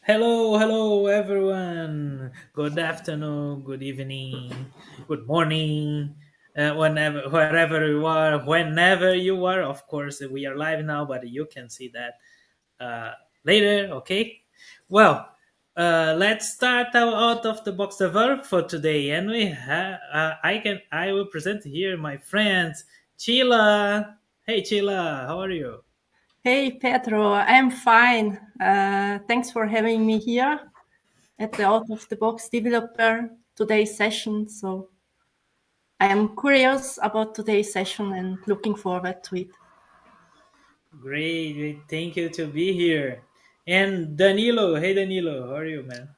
Hello, everyone. Good afternoon, good evening, good morning, wherever you are, whenever you are. Of course, we are live now, but you can see that uh, later. Okay. Well, let's start out of the box the verb for today, and I will present here my friends Chila. Hey, Chila, how are you? Hey Pedro, I'm fine. Thanks for having me here at the Out of the Box Developer today's session. So I am curious about today's session and looking forward to it. Great, thank you to be here. And Danilo, hey Danilo, how are you, man?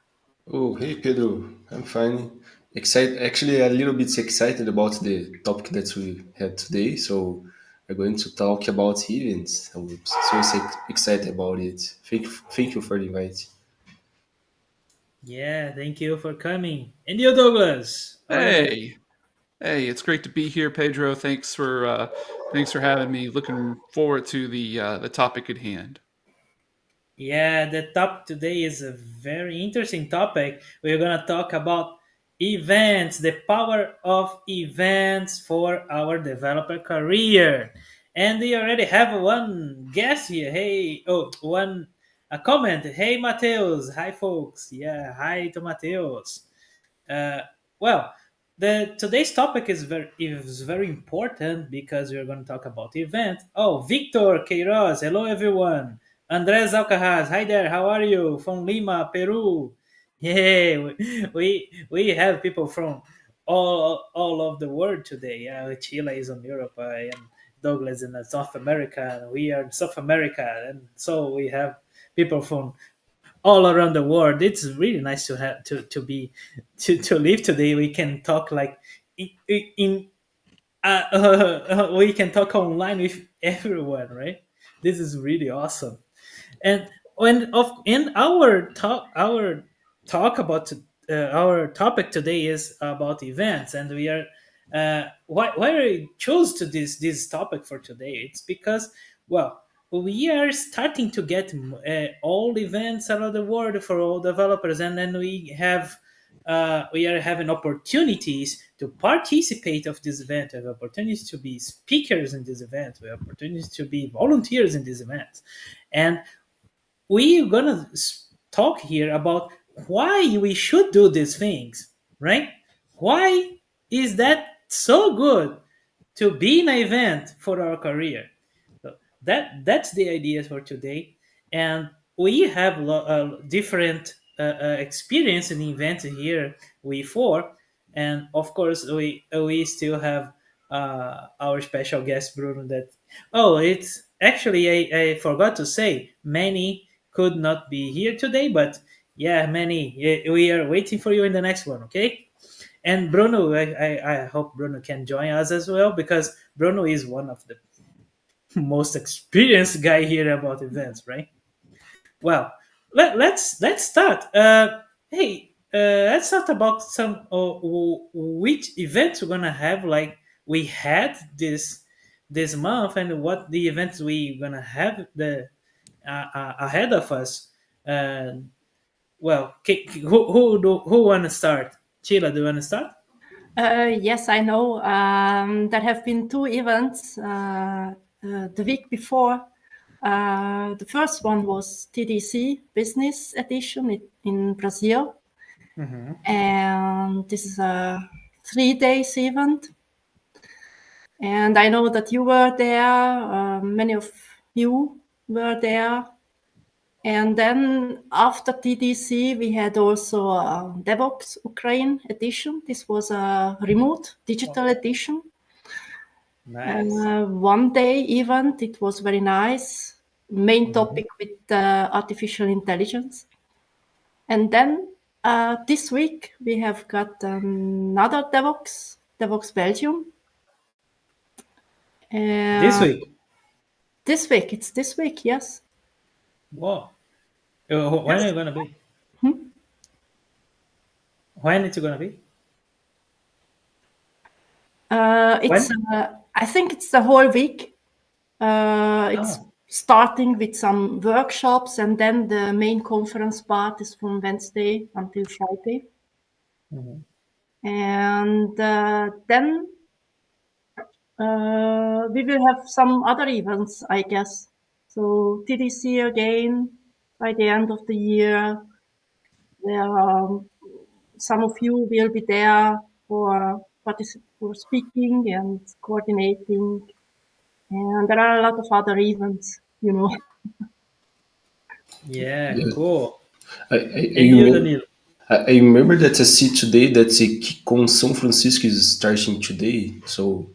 Oh, hey Pedro, I'm fine. Excited, actually, a little bit excited about the topic that we had today. So we're going to talk about events. I'm so excited about it. Thank you for the invite. Yeah, thank you for coming. And you, Douglas, how are you, man? Hey, hey, it's great to be here, Pedro. Thanks for having me. Looking forward to the topic at hand. Yeah, the topic today is a very interesting topic. We're gonna talk about events, the power of events for our developer career. And we already have one guest here. Hey, oh, one a comment. Hey, Mateus. Hi, folks. Yeah, hi to Mateus. Uh, well, the today's topic is very important because we're going to talk about the event. Oh, Victor Queiroz, hello everyone. Andres Alcaraz, hi there. How are you? From Lima, Peru. Yeah, we have people from all of the world today. Chile is in Europe. I am Douglas in South America. And we are in South America, and so we have people from all around the world. It's really nice to have to live today. We can talk like in we can talk online with everyone, right? This is really awesome. And when of in our talk about our topic today is about events, and we are why I chose to this topic for today. It's because, well, we are starting to get all events around the world for all developers, and then we are having opportunities to participate of this event. We have opportunities to be speakers in this event. We have opportunities to be volunteers in this event, and we're gonna talk here about why we should do these things, right? Why is that so good to be in an event for our career? So that's the idea for today, and we have different experience in events here before, and of course we still have our special guest Bruno. That it's actually I forgot to say many could not be here today, but yeah, many we are waiting for you in the next one. Okay. And Bruno, I hope Bruno can join us as well because Bruno is one of the most experienced guy here about events, right? Well, let's start. Hey, let's talk about some which events we're gonna have. Like we had this month, and what the events we gonna have the ahead of us. Uh, well, who wanna start? Sheila, do you wanna start? Yes, I know. There have been two events the week before. The first one was TDC Business Edition in Brazil. Mm-hmm. And this is a 3 days event. And I know that you were there, many of you were there. And then after TDC, we had also a DevOps Ukraine edition. This was a remote digital edition. Nice. 1 day event. It was very nice. Main Mm-hmm. topic with artificial intelligence. And then this week we have got another DevOps Belgium. This Uh, week. this week, it's this week, yes. Wow. When are Yes. you gonna be? Hmm? When it's gonna be? It's When? I think it's the whole week. It's Oh. starting with some workshops, and then the main conference part is from Wednesday until Friday. And then we will have some other events, I guess. So TDC again by the end of the year. Some of you will be there for speaking and coordinating, and there are a lot of other events, you know. Yeah, Yeah. cool. I, I, And I, you, remember, Danilo? I remember that I see today that the KickCon São Francisco is starting today. So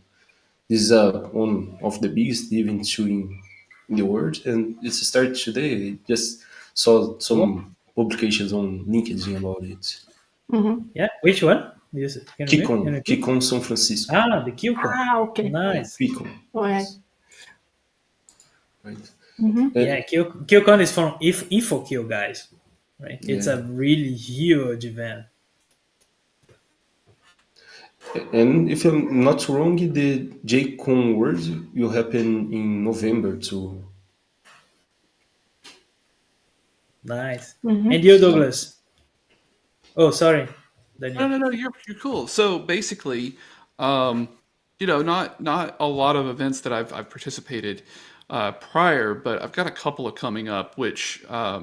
this is one of the biggest events in the world, and it's started today. I just saw some publications on LinkedIn about it. Mhm. Yeah, which one? Can you KickCon, repeat? KickCon São Francisco. Ah, the QCon. Okay. Nice. KickCon, All right. right? Mhm. Yeah, QCon is from InfoQ, guys. Right? It's Yeah. a really huge event. And if I'm not wrong, the JCon World will happen in November too. Nice. Mhm. And you, So, Douglas? Oh, sorry, No, Daniel. no, no. You're cool. So basically, not a lot of events that I've participated prior, but I've got a couple of coming up, which uh,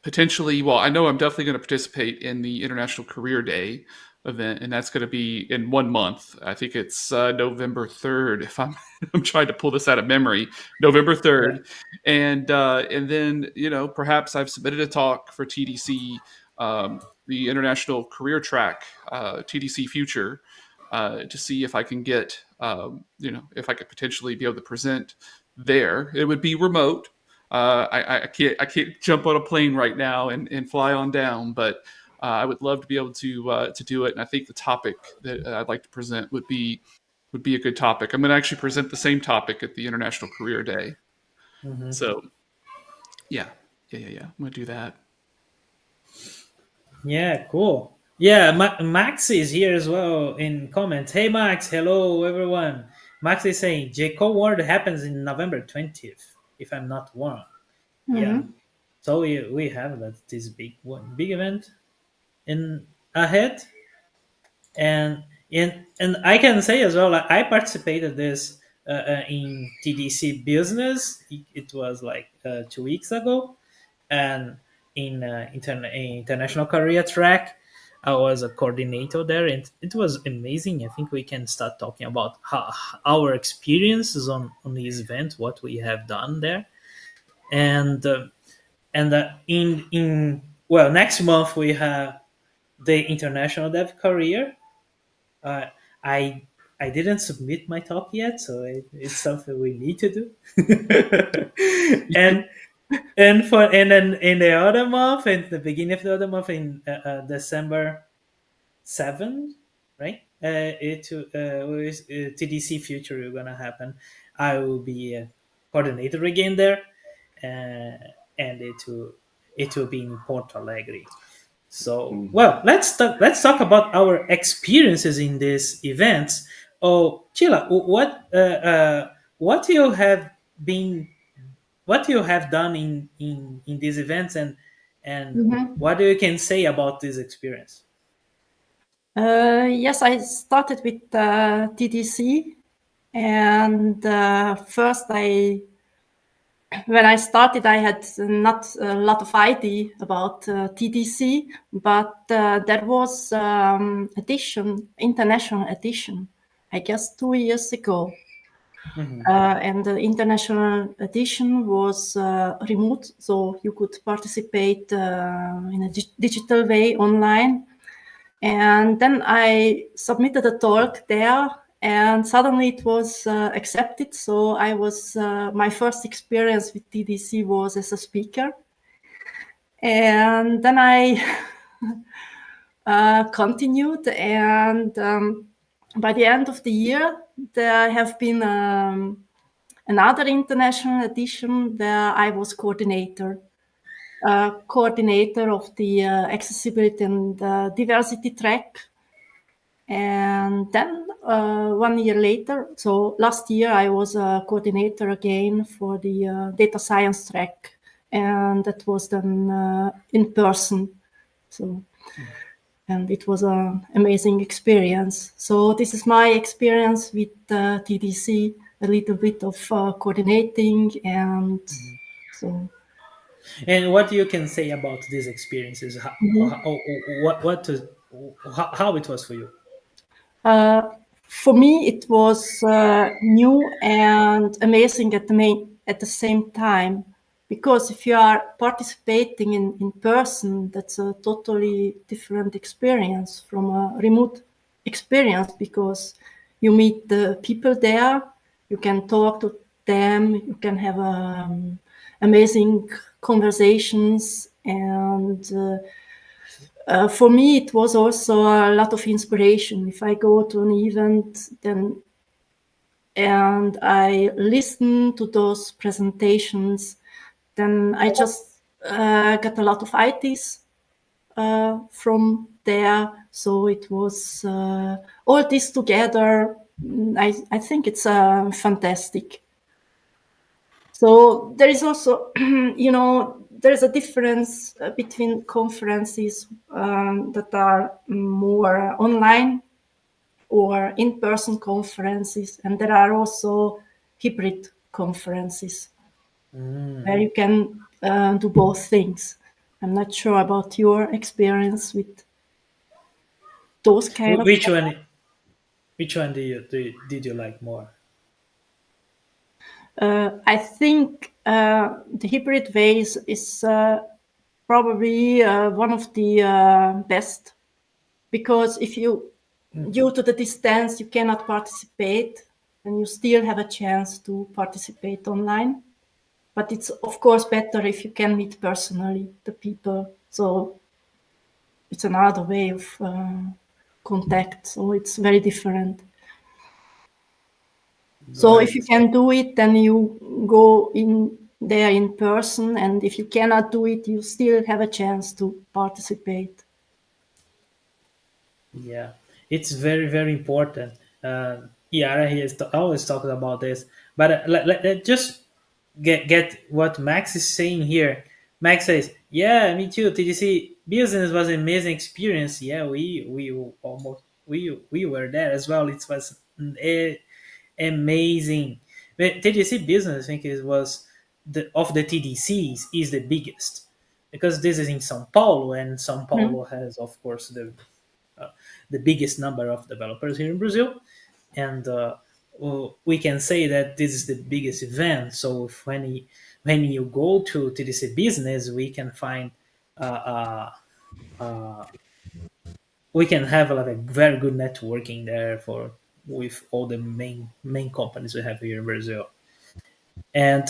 potentially. Well, I know I'm definitely going to participate in the International Career Day event, and that's going to be in 1 month. I think it's November 3rd. If I'm I'm trying to pull this out of memory, November Yeah. 3rd, and then perhaps I've submitted a talk for TDC. The International Career Track, TDC Future, to see if I can get, if I could potentially be able to present there. It would be remote. I can't jump on a plane right now and fly on down, but I would love to be able to do it. And I think the topic that I'd like to present would be a good topic. I'm going to actually present the same topic at the International Career Day. Mhm. So yeah. I'm going to do that. Yeah, cool. Yeah, Max is here as well in comments. Hey, Max. Hello, everyone. Max is saying JCO World happens in November 20th, if I'm not wrong. Yeah. Mhm. So we have this big event in ahead, and I can say as well, like, I participated this in TDC Business. It was like 2 weeks ago, and in international career track, I was a coordinator there, and it was amazing. I think we can start talking about our experiences on this event, what we have done there, and in well, next month we have the international dev career. uh, I I didn't submit my talk yet, so it's something we need to do. and and then in the other month, in the beginning of the other month, in December 7th, right? TDC Future is gonna happen. I will be a coordinator again there, and it will be in Porto Alegre. So, well, let's talk about our experiences in these events. Oh, Chila, what you have been, what you have done in these events, and Mhm. what you can say about this experience? Yes, I started with TDC, and first when I started, I had not a lot of idea about TDC, but there was international edition, I guess 2 years ago. Mhm. And the international edition was remote, so you could participate in a digital way online. And then I submitted a talk there, and suddenly it was accepted. So I was my first experience with TDC was as a speaker, and then I continued. And by the end of the year, there have been another international edition where I was coordinator of the accessibility and diversity track. And then 1 year later, so last year I was a coordinator again for the data science track, and that was then in person. So, and it was an amazing experience. So this is my experience with TDC, a little bit of coordinating, and so. And what you can say about these experiences? How it was for you? For me, it was new and amazing at the same time, because if you are participating in person, that's a totally different experience from a remote experience, because you meet the people there, you can talk to them, you can have amazing conversations, and for me, it was also a lot of inspiration. If I go to an event, then and I listen to those presentations, then I just get a lot of ideas from there. So it was all this together. I think it's fantastic. So there is also, there's a difference between conferences that are more online or in-person conferences, and there are also hybrid conferences where you can do both things. I'm not sure about your experience with those kind Wh- of. Which one? Which one did you like more? I think the hybrid ways is probably one of the best, because if you, due to the distance, you cannot participate, and you still have a chance to participate online. But it's of course better if you can meet personally the people. So it's another way of contact. So it's very different. So if you can do it, then you go in there in person, and if you cannot do it, you still have a chance to participate. Yeah, it's very, very important. Yara he is always talking about this, but let just get what Max is saying here. Max says, "Yeah, me too. TDC business was an amazing experience. Yeah, we were there as well. It was amazing. But TDC business, I think it was the TDCs is the biggest, because this is in São Paulo, and São Mhm. Paulo has, of course, the biggest number of developers here in Brazil, and we can say that this is the biggest event. So when you go to TDC Business, we can find we can have like a very good networking there for with all the main companies we have here in Brazil. And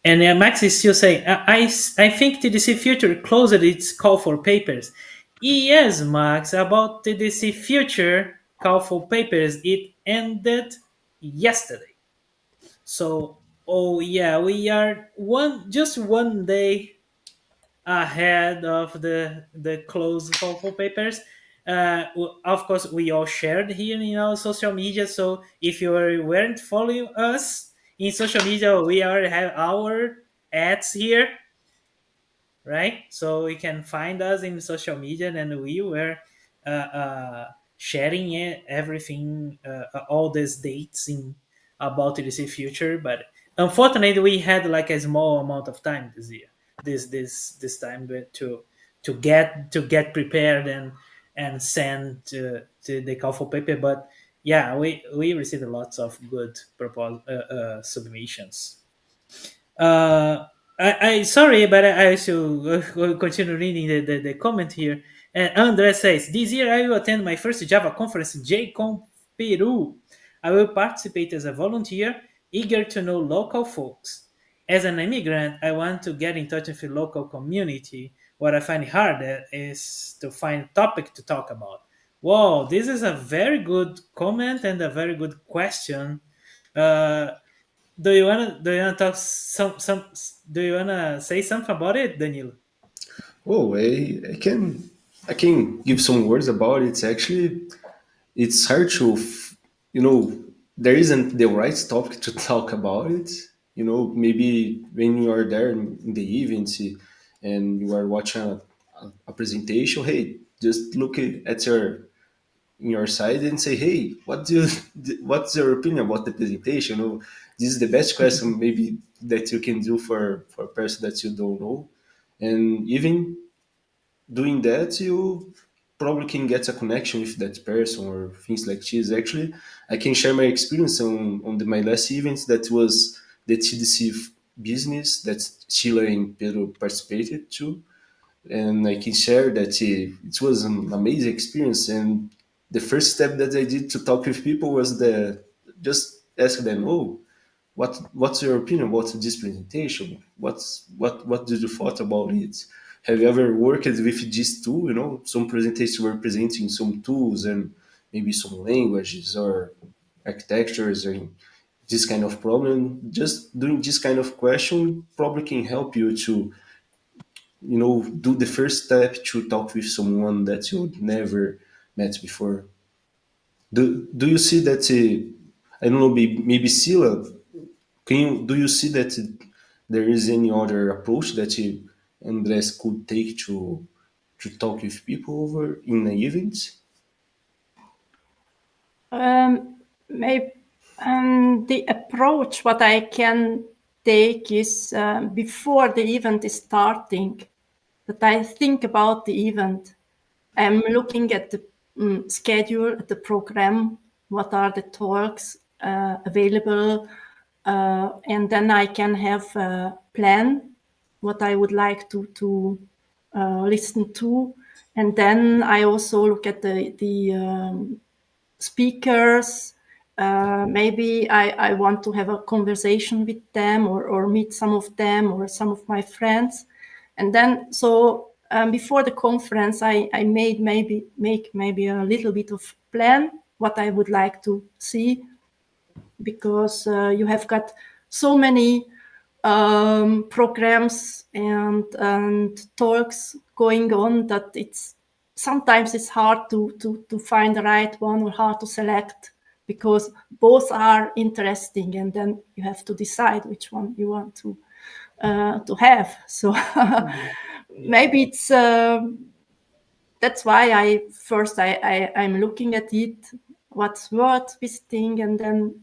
Max is still saying, I think TDC Future closed its call for papers. Yes, Max, about TDC Future call for papers, it ended yesterday. So, oh yeah, we are just 1 day ahead of the close call for papers. Of course, we all shared here in our social media. So if you weren't following us in social media, we already have our ads here, right? So you can find us in social media, and we were sharing everything, all these dates in about TDC Future. But unfortunately, we had like a small amount of time this year, this time to get prepared and send to the call for paper. But yeah, we received lots of good submissions. uh, I sorry, but I should continue reading the comment here. And Andre says, "This year I will attend my first Java conference, JCon Peru. I will participate as a volunteer, eager to know local folks. As an immigrant, I want to get in touch with the local community. What I find hard is to find a topic to talk about." Wow, this is a very good comment and a very good question. Uh, do you wanna talk some do you wanna say something about it, Daniel? Oh, I can give some words about it. Actually, it's hard to you know, there isn't the right topic to talk about it. You know, maybe when you are there in the event and you are watching a presentation, hey, just look at your side and say, hey, what's your opinion about the presentation? You know, this is the best question maybe that you can do for a person that you don't know. And even doing that, you probably can get a connection with that person or things like this. Actually, I can share my experience on my last event that was the TDC business that Sheila and Pedro participated to. And I can share that it was an amazing experience. And the first step that I did to talk with people was just ask them, oh, what's your opinion about this presentation? What did you thought about it? Have you ever worked with this tool? You know, some presentations were presenting some tools and maybe some languages or architectures and this kind of problem. Just doing this kind of question probably can help you to, you know, do the first step to talk with someone that you never met before. Do you see that? I don't know, maybe Sila, do you see that there is any other approach that Andres could take to talk with people over in an event? Maybe the approach what I can take is before the event is starting, that I think about the event. I'm looking at the schedule, at the program, what are the talks available, and then I can have a plan what I would like to listen to, and then I also look at the speakers. Maybe I want to have a conversation with them or meet some of them or some of my friends. And then, so before the conference, I make maybe a little bit of plan what I would like to see, because you have got so many programs and talks going on that sometimes it's hard to find the right one or hard to select, because both are interesting, and then you have to decide which one you want to have. So maybe it's that's why I'm looking at it, what's worth visiting, and then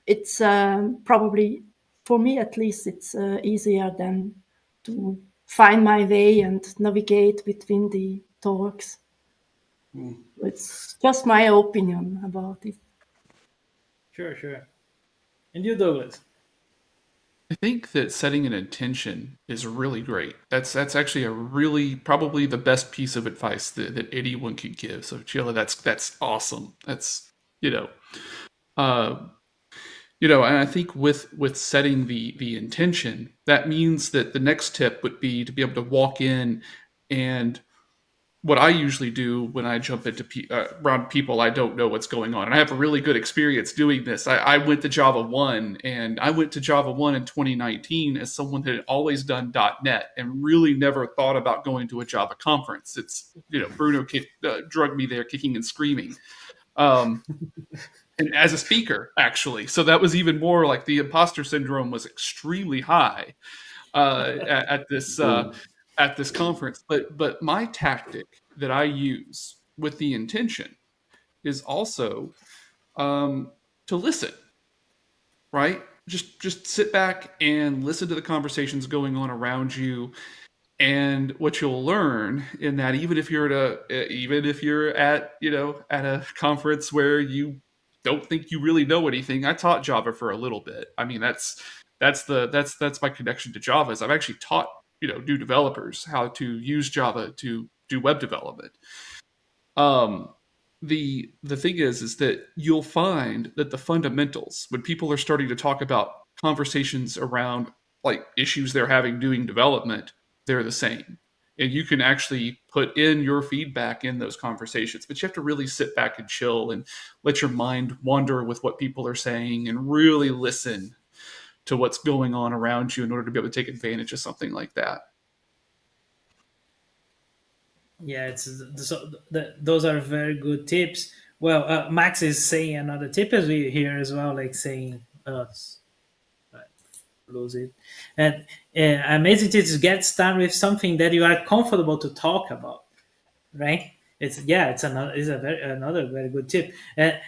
it's probably, for me at least, it's easier than to find my way and navigate between the talks. It's just my opinion about it. Sure, sure. And you, Douglas? I think that setting an intention is really great. That's actually a really probably the best piece of advice that anyone could give. So Sheila, that's awesome. That's you know, uh, and I think with setting the intention, that means that the next tip would be to be able to walk in, and what I usually do when I jump into around people I don't know what's going on, and I have a really good experience doing this. I went to Java 1, and I went to Java 1 in 2019 as someone that had always done .NET and really never thought about going to a Java conference. It's, Bruno drugged me there kicking and screaming. And as a speaker, actually. So that was even more like the imposter syndrome was extremely high at this conference. But my tactic that I use with the intention is also to listen, right? Just sit back and listen to the conversations going on around you. And what you'll learn in that, even if you're at a conference where you don't think you really know anything. I taught Java for a little bit. I mean, that's my connection to Java. Is I've actually taught new developers how to use Java to do web development. The thing is that you'll find that the fundamentals, when people are starting to talk about conversations around like issues they're having doing development, they're the same. And you can actually put in your feedback in those conversations, but you have to really sit back and chill and let your mind wander with what people are saying and really listen to what's going on around you in order to be able to take advantage of something like that. Yeah, those are very good tips. Well, Max is saying another tip as we here as well, like saying, lose it. And amazing to get started with something that you are comfortable to talk about, right? It's another is a very another very good tip. And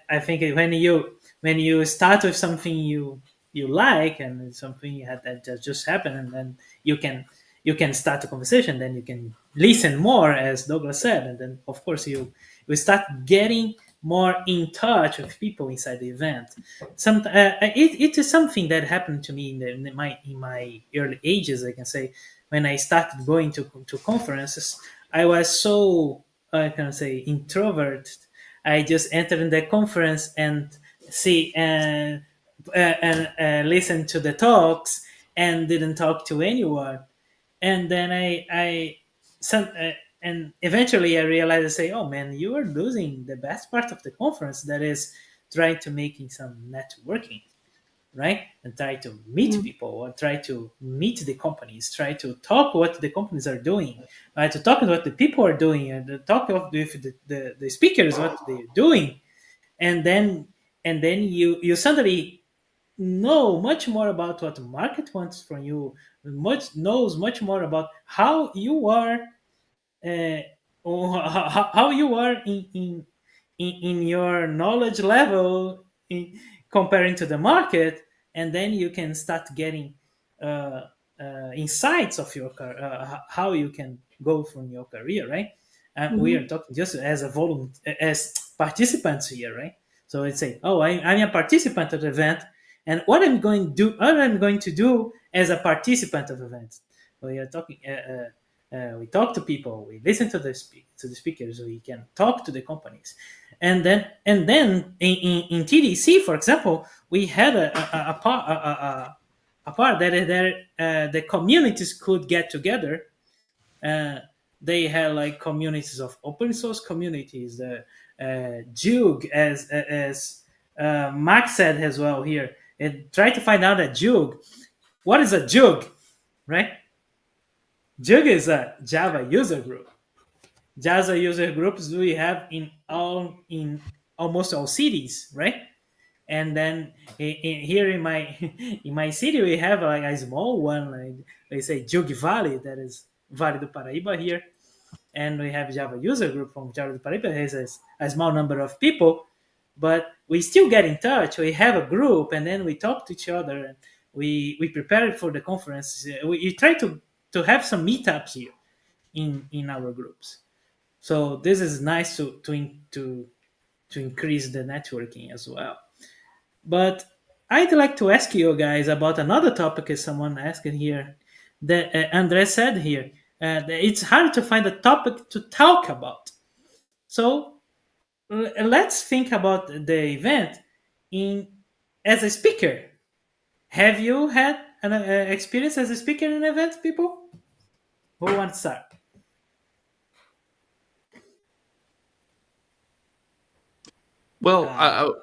I think when you start with something you like and it's something that just happened, and then you can start a conversation, then you can listen more, as Douglas said, and then of course you start getting more in touch with people inside the event. It is something that happened to me in my early ages. I can say when I started going to conferences, I was so I can say introvert. I just entered in the conference and see and listen to the talks and didn't talk to anyone. And then and eventually I realized, I say, oh man, you are losing the best part of the conference, that is trying to making some networking, right? And try to meet people, or try to meet the companies, try to talk what the companies are doing, to talk about what the people are doing, and talk with the speakers what they're doing. And then you suddenly know much more about what the market wants from you, much more about how you are, uh, or how you are in your knowledge level comparing to the market. And then you can start getting uh, insights of your how you can go from your career, right? And we are talking just as a as participants here, right? So it's say, oh, I'm a participant of the event, and what I'm going to do as a participant of events. We are talking. We talk to people, we listen to the speakers, we can talk to the companies. And then in TDC, for example, we had a part that the communities could get together. They had like communities of open source communities, the Jug, as Max said as well here, and try to find out a Jug. What is a Jug, right? Jug is a Java user group. Java user groups we have in almost all cities, right? And then here in my in my city we have like a small one, like they say Jug Valley, that is Vale do Paraíba here. And we have Java user group from Java do Paraíba, has a small number of people, but we still get in touch. We have a group, and then we talk to each other, and we prepare for the conference. We try to have some meetups here in our groups. So this is nice to increase the networking as well. But I'd like to ask you guys about another topic, as someone asking here. That Andre said here, that it's hard to find a topic to talk about. So let's think about the event in as a speaker. Have you had an experience as a speaker in an event, people? Who wants to start? Well,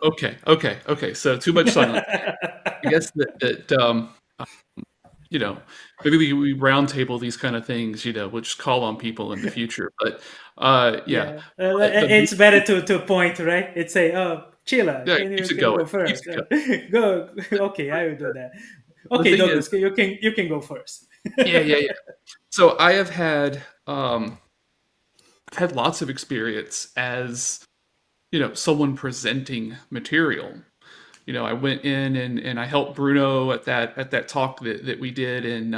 okay. So too much silence. I guess that you know, maybe we roundtable these kind of things. We'll just call on people in the future. But yeah, It's better to point, right? It's say, oh, Chila, yeah, can keeps you it can you going. go first? Keeps it going. Go. Okay, I will do that. The Okay, thing Douglas, is, you can go first. yeah. So I have had lots of experience as someone presenting material. I went in and I helped Bruno at that talk that we did in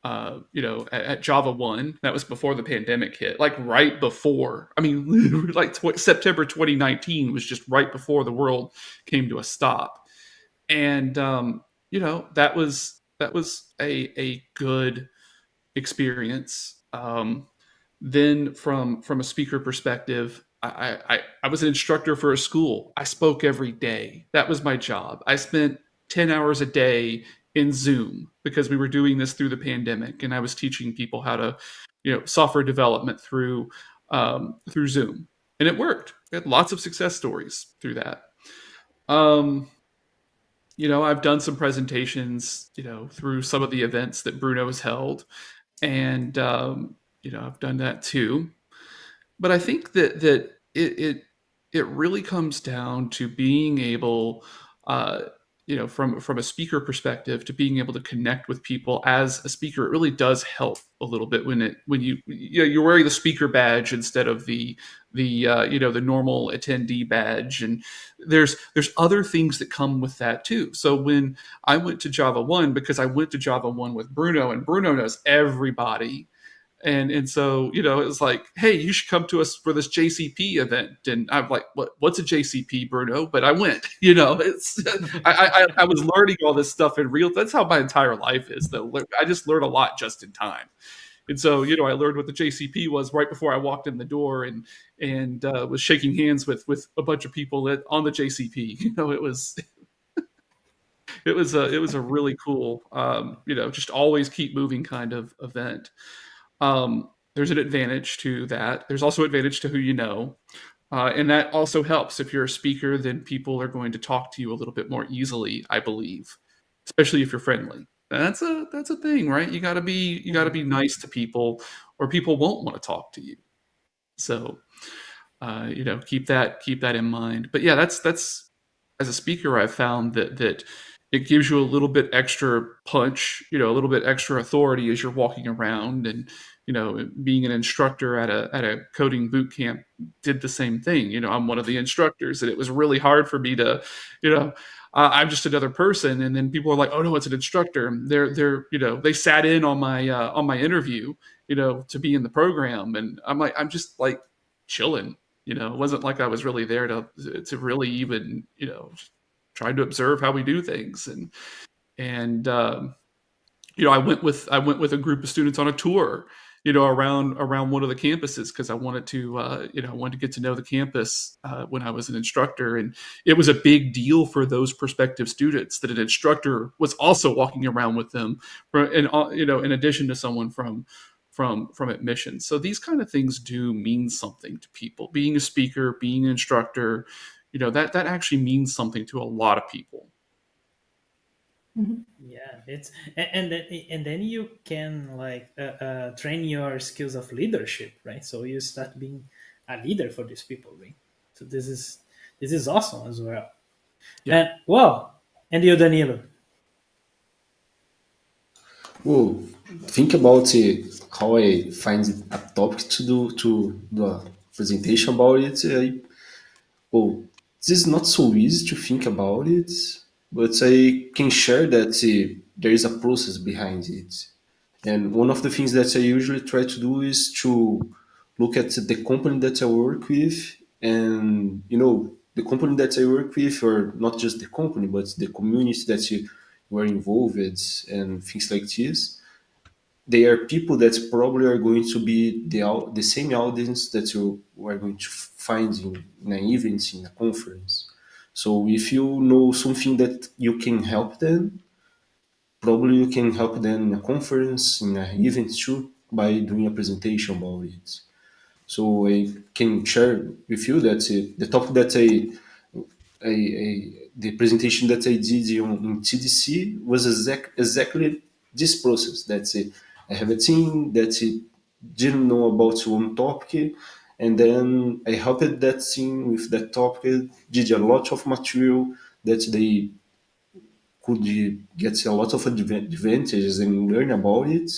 at Java 1. That was before the pandemic hit, like right before. I mean, like September 2019 was just right before the world came to a stop. And that was a good experience. Then from a speaker perspective, I was an instructor for a school. I spoke every day. That was my job. I spent 10 hours a day in Zoom because we were doing this through the pandemic, and I was teaching people how to, software development through Zoom, and it worked. We had lots of success stories through that. I've done some presentations, through some of the events that Bruno has held, and I've done that too. But I think that it really comes down to being able, uh, from a speaker perspective, to being able to connect with people as a speaker. It really does help a little bit when you're wearing the speaker badge instead of the normal attendee badge, and there's other things that come with that too. So when I went to Java One, because I went to Java One with Bruno, and Bruno knows everybody, and so it was like, hey, you should come to us for this JCP event. And I'm like, what's a JCP, Bruno? But I went. It's I was learning all this stuff in real. That's how my entire life is, though. I just learned a lot just in time. And so I learned what the JCP was right before I walked in the door, and was shaking hands with a bunch of people on the JCP. It was a really cool, just always keep moving kind of event. There's an advantage to that. There's also advantage to who you know. And that also helps. If you're a speaker, then people are going to talk to you a little bit more easily, I believe, especially if you're friendly. And that's a thing, right? You gotta be nice to people, or people won't want to talk to you. So keep that in mind. But yeah, that's as a speaker, I've found that it gives you a little bit extra punch, a little bit extra authority as you're walking around. And being an instructor at a coding boot camp did the same thing. I'm one of the instructors, and it was really hard for me to, I'm just another person. And then people are like, oh no, it's an instructor. They sat in on my interview, to be in the program, and I'm just like chilling. It wasn't like I was really there to really even trying to observe how we do things. And I went with a group of students on a tour, around one of the campuses, because I wanted to I wanted to get to know the campus when I was an instructor. And it was a big deal for those prospective students that an instructor was also walking around with them, in addition to someone from admissions. So these kind of things do mean something to people. Being a speaker, being an instructor, that actually means something to a lot of people. Yeah, it's and then you can like train your skills of leadership, right? So you start being a leader for these people, right? So this is awesome as well. Yeah. And well, and you, Danilo. Well, think about how I find a topic to do a presentation about it. Well, this is not so easy to think about it, but I can share that there is a process behind it. And one of the things that I usually try to do is to look at the company that I work with, and the company that I work with, or not just the company, but the community that you were involved and things like this. They are people that probably are going to be the same audience that you are going to find in an event, in a conference. So if you know something that you can help them, probably you can help them in a conference, in an event too, by doing a presentation about it. So I can share with you that the topic that the presentation that I did in TDC was exactly this process. That's it. I have a team that didn't know about one topic, and then I helped that team with that topic, did a lot of material that they could get a lot of advantages and learn about it.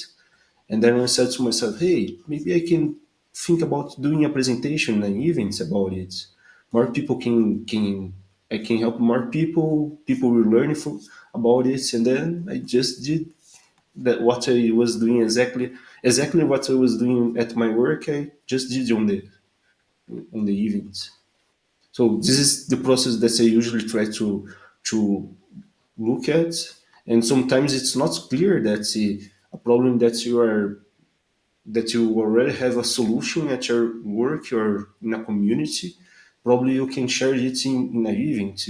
And then I said to myself, hey, maybe I can think about doing a presentation and events about it. More people can I can help more people. People will learn about it, and then I just did that. What I was doing exactly what I was doing at my work. I just did on the events. So this is the process that I usually try to look at, and sometimes it's not clear that a problem that you already have a solution at your work or in a community, probably you can share it in an event.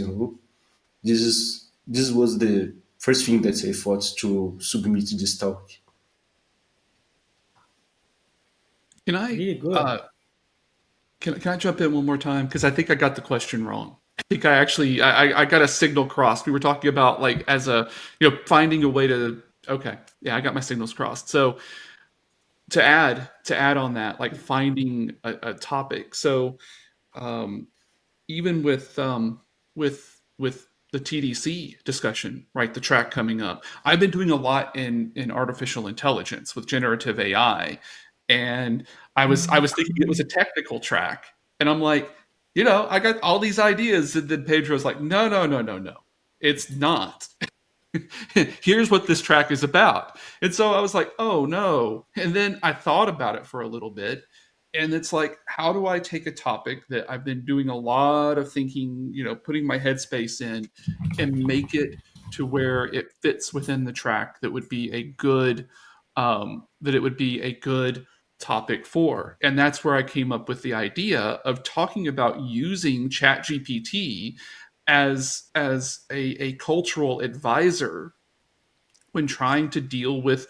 This was the first thing that I thought to submit this talk. Can I Really good. can I jump in one more time, because I think I got the question wrong. I think I actually I got a signal crossed. We were talking about, like, as a finding a way to. Okay, yeah, I got my signals crossed. So to add on that, like finding a topic. So even with the TDC discussion, right? The track coming up. I've been doing a lot in artificial intelligence with generative AI, and I was thinking it was a technical track, and I'm like, I got all these ideas, and then Pedro's like, no, no, no, no, no, it's not. Here's what this track is about. And so I was like, oh no. And then I thought about it for a little bit. And it's like, how do I take a topic that I've been doing a lot of thinking, putting my headspace in, and make it to where it fits within the track that would be a good, topic for. And that's where I came up with the idea of talking about using ChatGPT as a cultural advisor when trying to deal with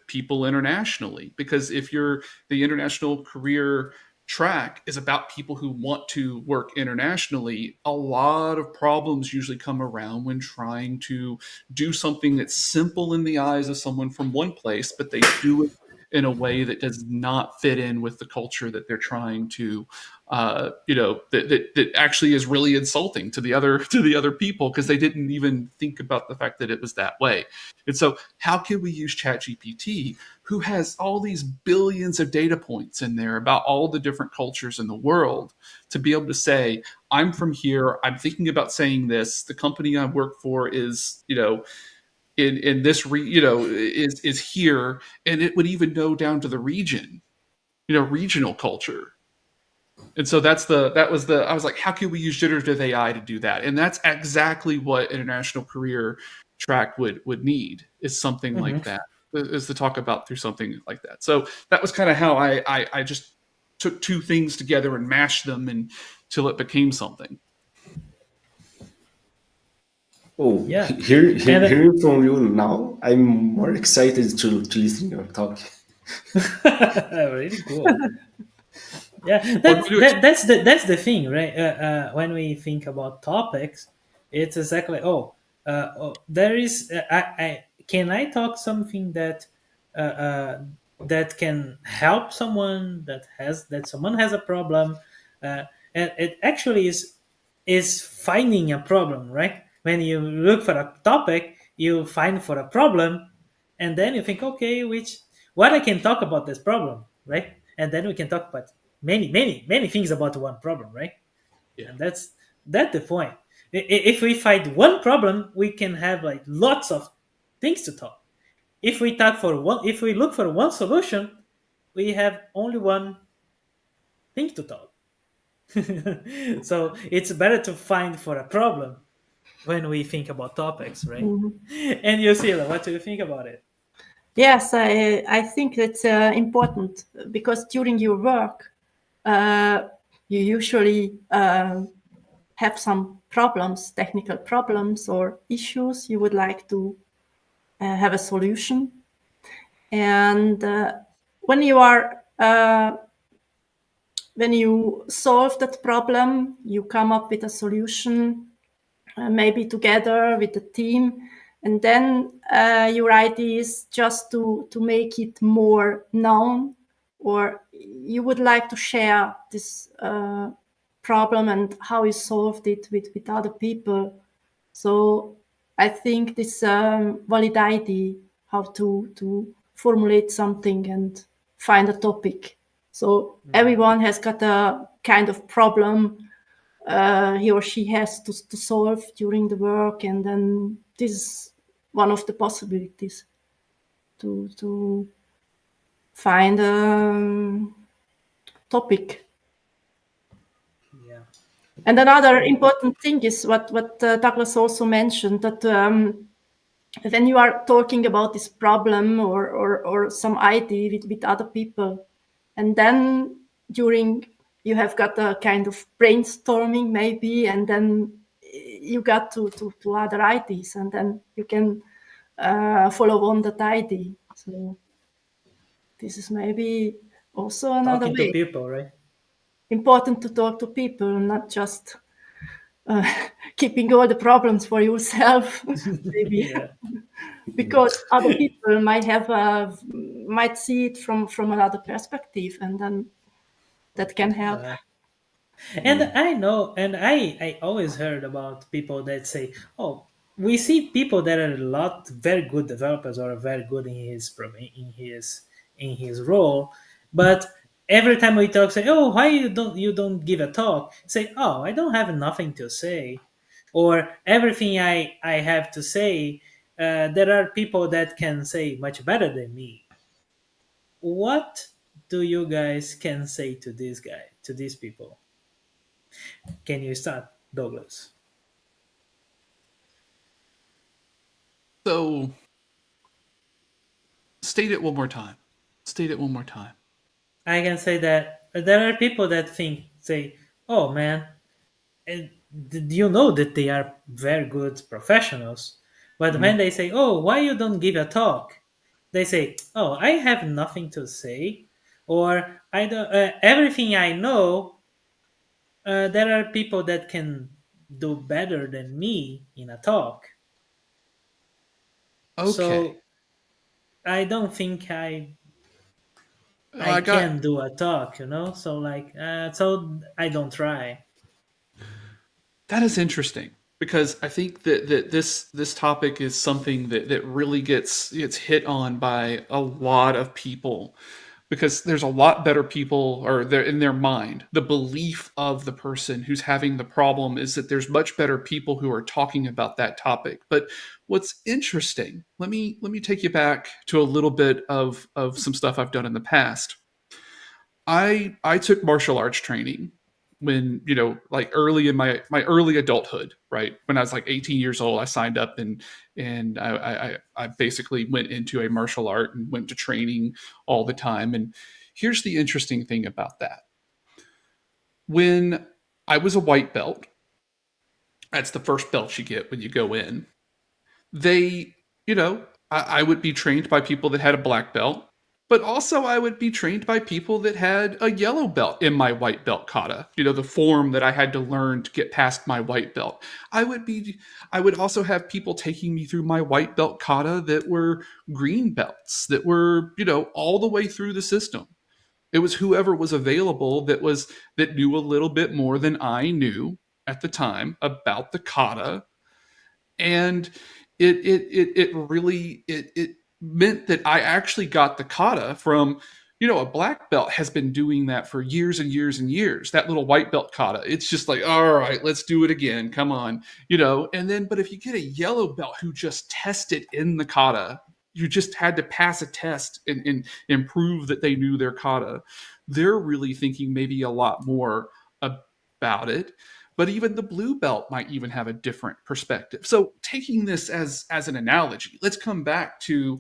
people internationally. Because if the international career track is about people who want to work internationally, a lot of problems usually come around when trying to do something that's simple in the eyes of someone from one place, but they do it in a way that does not fit in with the culture that they're trying to, that actually is really insulting to the other people, because they didn't even think about the fact that it was that way. And so how can we use ChatGPT, who has all these billions of data points in there about all the different cultures in the world, to be able to say, I'm from here, I'm thinking about saying this, the company I work for is, in this is here, and it would even go down to the region, regional culture. And so I was like, how can we use generative AI to do that? And that's exactly what international career track would need, is something like that, is to talk about through something like that. So that was kind of how I just took two things together and mashed them until it became something. Oh, Yeah. hearing from you now, I'm more excited to listen your talk. Really cool. Yeah, that's the thing, right? When we think about topics, it's exactly there is can I talk something that that can help someone that someone has a problem, and it actually is finding a problem, right? When you look for a topic, you find for a problem, and then you think, okay, what I can talk about this problem, right? And then we can talk about many things about one problem, right? Yeah. And that's the point. If we find one problem, we can have like lots of things to talk. If we look for one solution, we have only one thing to talk. So it's better to find for a problem when we think about topics, right? And Yosila, what do you think about it? Yes, I think that's important, because during your work, you usually have some problems, technical problems or issues you would like to have a solution. And when you solve that problem, you come up with a solution, maybe together with the team, and then your idea is just to make it more known, or you would like to share this problem and how you solved it with other people. So I think this valid idea, how to formulate something and find a topic. So everyone has got a kind of problem he or she has to solve during the work, and then this is one of the possibilities to find a topic. Yeah. And another important thing is what Douglas also mentioned, that when you are talking about this problem or some idea with other people, and then during you have got a kind of brainstorming maybe, and then you got to other ideas, and then you can follow on that idea. So this is maybe also another Talking way. to people, right? Important to talk to people, not just keeping all the problems for yourself. Maybe. Yeah. Because other people might see it from another perspective, and then that can help. And Mm. I know, and I always heard about people that say, "Oh, we see people that are a lot very good developers or very good in his role," but every time we talk, say, "Oh, why you don't give a talk?" Say, "Oh, I don't have nothing to say," or everything I have to say. There are people that can say much better than me. What do you guys can say to these people? Can you start, Douglas? So state it one more time. State it one more time. I can say that there are people that say, "Oh man, you know that they are very good professionals," but when Mhm. they say, "Oh, why you don't give a talk?" They say, "Oh, I have nothing to say," or "I don't. Everything I know, there are people that can do better than me in a talk." Okay. So I don't think I I got can do a talk, So so I don't try. that is interesting because I think that this topic is something that really gets hit on by a lot of people because there's a lot better people or they're in their mind the belief of the person who's having the problem is that there's much better people who are talking about that topic. But what's interesting, let me take you back to a little bit of some stuff I've done in the past. I took martial arts training when like early in my early adulthood, right when I was like 18 years old. I signed up and I basically went into a martial art and went to training all the time. And here's the interesting thing about that: when I was a white belt, that's the first belt you get when you go in. They, I would be trained by people that had a black belt, but also I would be trained by people that had a yellow belt in my white belt kata, the form that I had to learn to get past my white belt. I would be, I would also have people taking me through my white belt kata that were green belts, that were, all the way through the system. It was whoever was available that knew a little bit more than I knew at the time about the kata. And it really it meant that I actually got the kata from, a black belt has been doing that for years and years and years. That little white belt kata, it's just like, all right, let's do it again, come on. And then but if you get a yellow belt who just tested in the kata, you just had to pass a test and prove that they knew their kata, they're really thinking maybe a lot more about it. But even the blue belt might even have a different perspective. So taking this as an analogy, let's come back to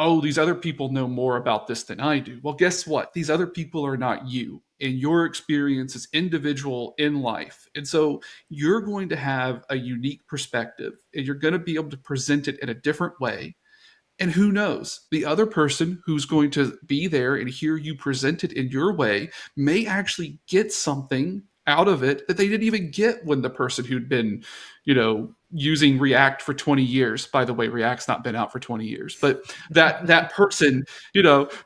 oh, these other people know more about this than I do. Well, guess what? These other people are not you, and your experience is individual in life. And so you're going to have a unique perspective, and you're going to be able to present it in a different way. And who knows, the other person who's going to be there and hear you present it in your way may actually get something out of it that they didn't even get when the person who'd been, using React for 20 years. By the way, React's not been out for 20 years, but that person,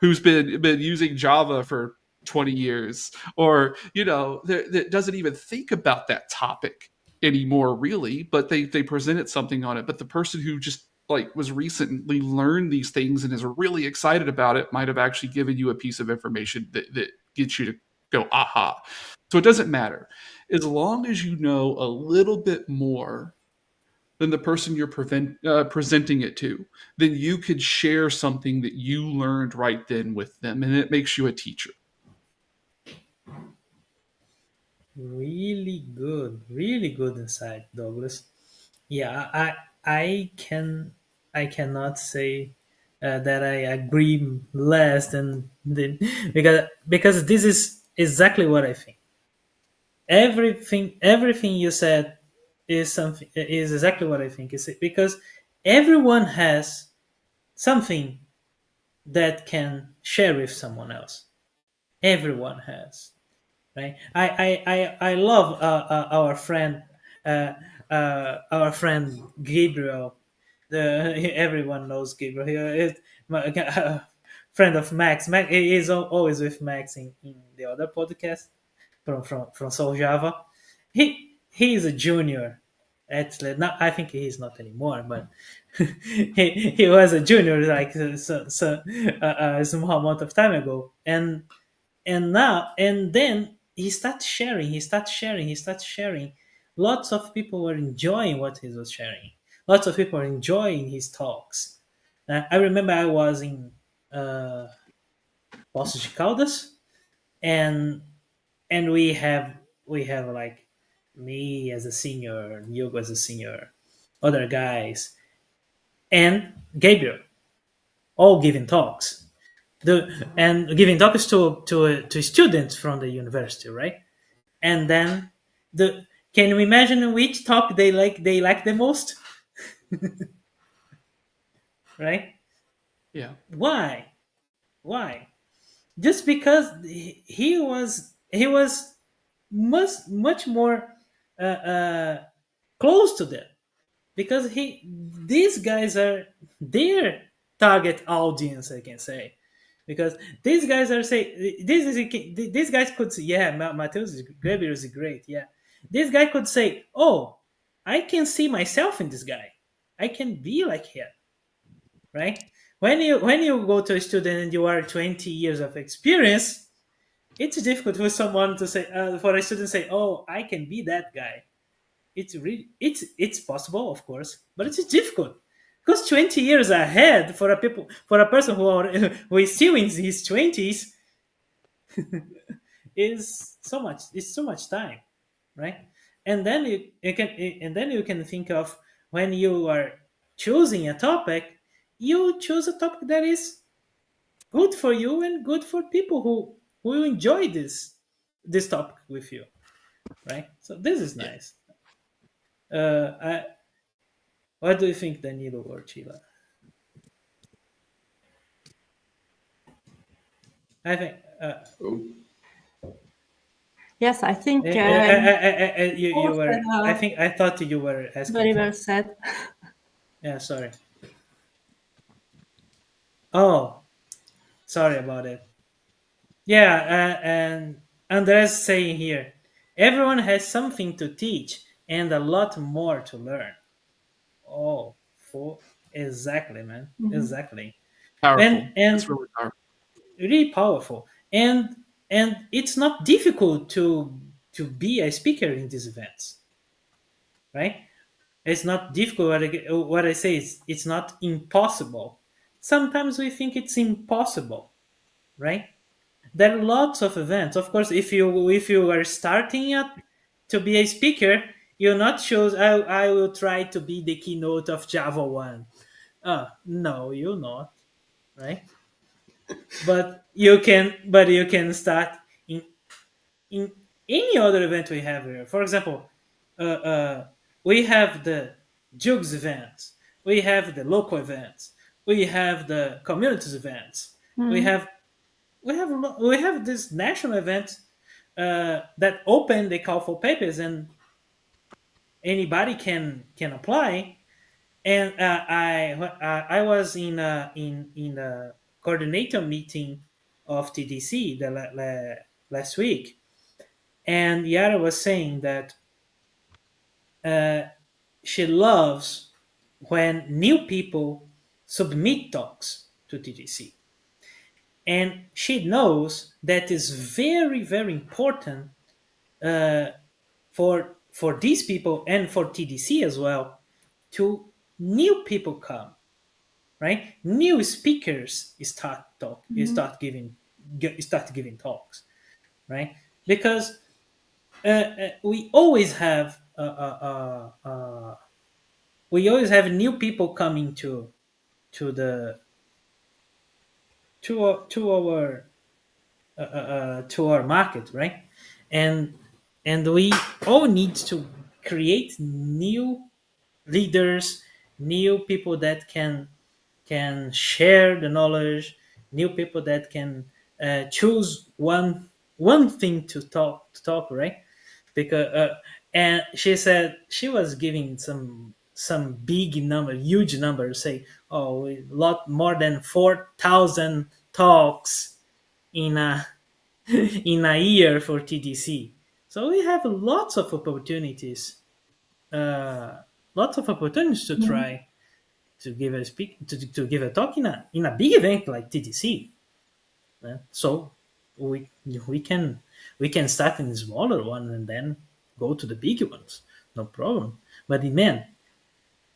who's been using Java for 20 years, or that doesn't even think about that topic anymore really, but they presented something on it. But the person who just like was recently learned these things and is really excited about it might have actually given you a piece of information that gets you to go aha. So it doesn't matter as long as you know a little bit more than the person you're presenting it to, then you could share something that you learned right then with them, and it makes you a teacher. Really good insight, Douglas. Yeah, I cannot say that I agree less than because this is exactly what I think. Everything you said is exactly what I think. Is because everyone has something that can share with someone else. Everyone has, right? I love uh, our friend Gabriel. Everyone knows Gabriel. He is my friend of Max. Max he is always with Max in the other podcast. from Soul Java. He is a junior. Actually, not, I think he's not anymore, but he was a junior like a small amount of time ago, and now and then he starts sharing. Lots of people were enjoying what he was sharing. Lots of people were enjoying his talks. I remember I was in uh, Poços de Caldas, and we have like me as a senior, Hugo as a senior, other guys, and Gabriel, all giving talks. And giving talks to students from the university, right? And then the can you imagine which talk they like the most, right? Yeah. Why? Just because he was much more close to them, because he these guys are their target audience, I can say, because these guys are say this is these guys could say, yeah, Mateus is Gabriel is great, yeah. This guy could say, oh, I can see myself in this guy, I can be like him, right? When you go to a student and you are 20 years of experience, it's difficult for someone to say, for a student to say, oh, I can be that guy. It's possible, of course, but it's difficult, because 20 years ahead for a person who is still in his 20s is so much. It's so much time, right? And then you can think of, when you are choosing a topic, you choose a topic that is good for you and good for people who will enjoy this topic with you, right? So this is Yeah. nice. I What do you think, Danilo or Chila? I think Oh, Yes, I think you both were. I are think I thought you were asking very well for. said. Yeah, sorry. Oh, sorry about it. Yeah, and Andres saying here, everyone has something to teach and a lot more to learn. Oh, for exactly, man, Mhm. exactly, Powerful. That's and really powerful. really powerful, and it's not difficult to be a speaker in these events, right? It's not difficult. What I say is, it's not impossible. Sometimes we think it's impossible, right? There are lots of events. Of course, if you are starting to be a speaker, you're not choose. I will try to be the keynote of Java One. No, you're not, right? But you can start in any other event we have here. For example, we have the Jugs events, we have the local events, we have the communities events, we Mm. have we have this national event that open the call for papers, and anybody can apply. And I was in the coordinator meeting of TDC last week, and Yara was saying that uh, she loves when new people submit talks to TDC, and she knows that is very very important uh, for these people and for TDC as well, to new people come, right? New speakers Mhm. start giving talks, right? Because we always have new people coming to the to our market, right? And and we all need to create new leaders, new people that can share the knowledge, new people that can choose one thing to talk, right? Because and she said she was giving some big number, huge number, say, a lot more than 4,000 talks in in a year for TDC. So we have uh, lots of opportunities to Mhm. try to give a to give a talk in a big event like TDC. So we we can we can start in the smaller one and then go to the big ones, no problem. But man,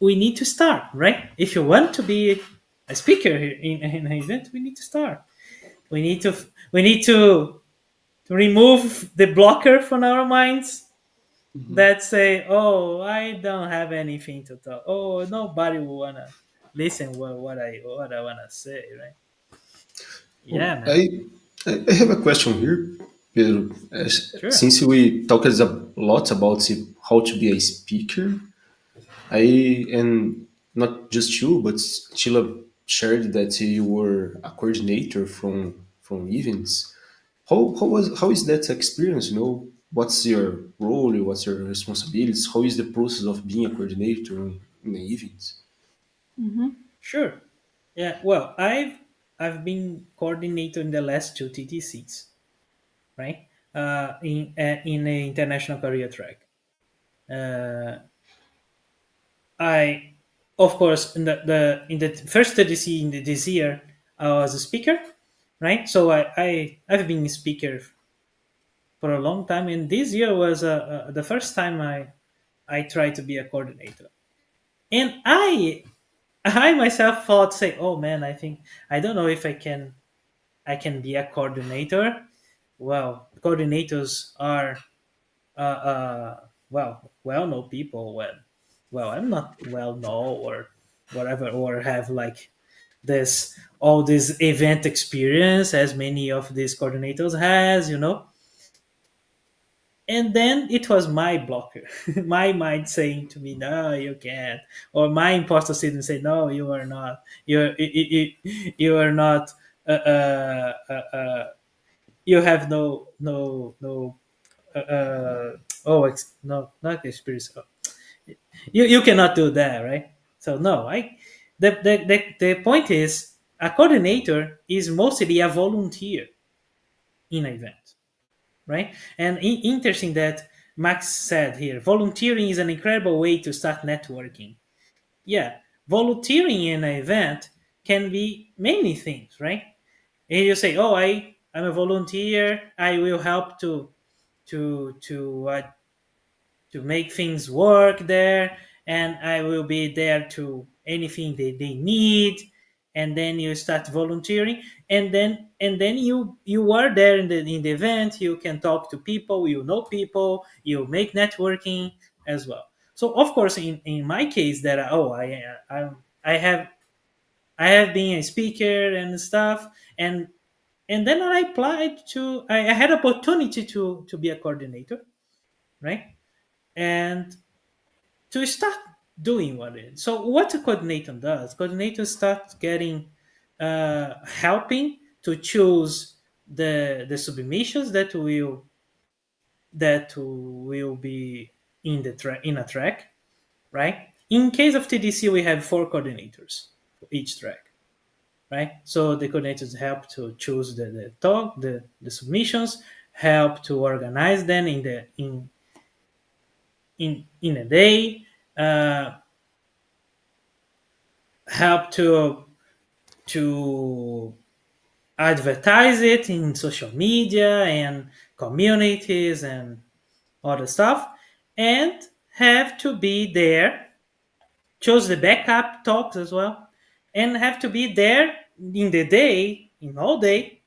we need to start, right? If you want to be a speaker in an event, we need to start. We need to remove the blocker from our minds Mhm. that say, "Oh, I don't have anything to talk. Oh, nobody will wanna listen what I wanna say." Right? Oh, Yeah, man. I have a question here, Pedro. Sure. Since we talked a lot about how to be a speaker, and not just you, but Sheila shared that you were a coordinator from events. How is that experience? You know, what's your role? What's your responsibilities? How is the process of being a coordinator in the events? Mhm. Sure. Yeah. Well, I've been coordinator in the last two TTCs, right? In the international career track. Uh, I, of course, in the first TTC this year, I was a speaker, right? So I've been a speaker for a long time, and this year was the first time I tried to be a coordinator, and I myself thought, say, oh man, I don't know if I can be a coordinator. Well, coordinators are well known people. Well, I'm not well known or whatever, or have like this all this event experience as many of these coordinators has, you know. And then it was my blocker, my mind saying to me, "No, you can't," or my imposter syndrome say, "No, you are not. You are not. You have no. Uh, uh, no, not experience. You cannot do that, right?" So no, I. The point is, a coordinator is mostly a volunteer in an event, right? And interesting that Max said here, volunteering is an incredible way to start networking. Yeah, volunteering in an event can be many things, right? And you say, "Oh, I'm a volunteer. I will help to to make things work there, and I will be there to anything they need." And then you start volunteering, and then you are there in the event. You can talk to people, you know people, you make networking as well. So of course, in my case, that I have been a speaker and stuff, and then I applied to I had opportunity to be a coordinator, right? And to start doing what it is. So what a coordinator does, coordinator starts getting helping to choose the submissions that will be in a track, right? In case of TDC, we have four coordinators for each track, right? So the coordinators help to choose the talk, the submissions, help to organize them in a day, uh, help to advertise it in social media and communities and other stuff, and have to be there, choose the backup talks as well, and have to be there in the day, in all day,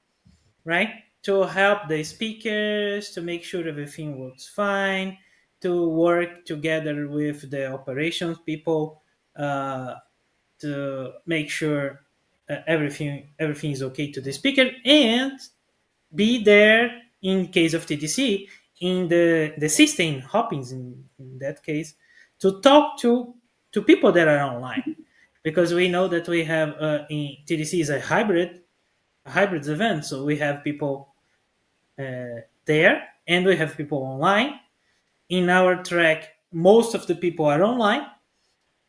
right? To help the speakers, to make sure everything works fine, to work together with the operations people, uh, to make sure everything is okay to the speaker, and be there in case of TDC in the system hoppings in that case, to talk to people that are online, because we know that we have in TDC is a hybrid event, so we have people there and we have people online. In our track, most of the people are online,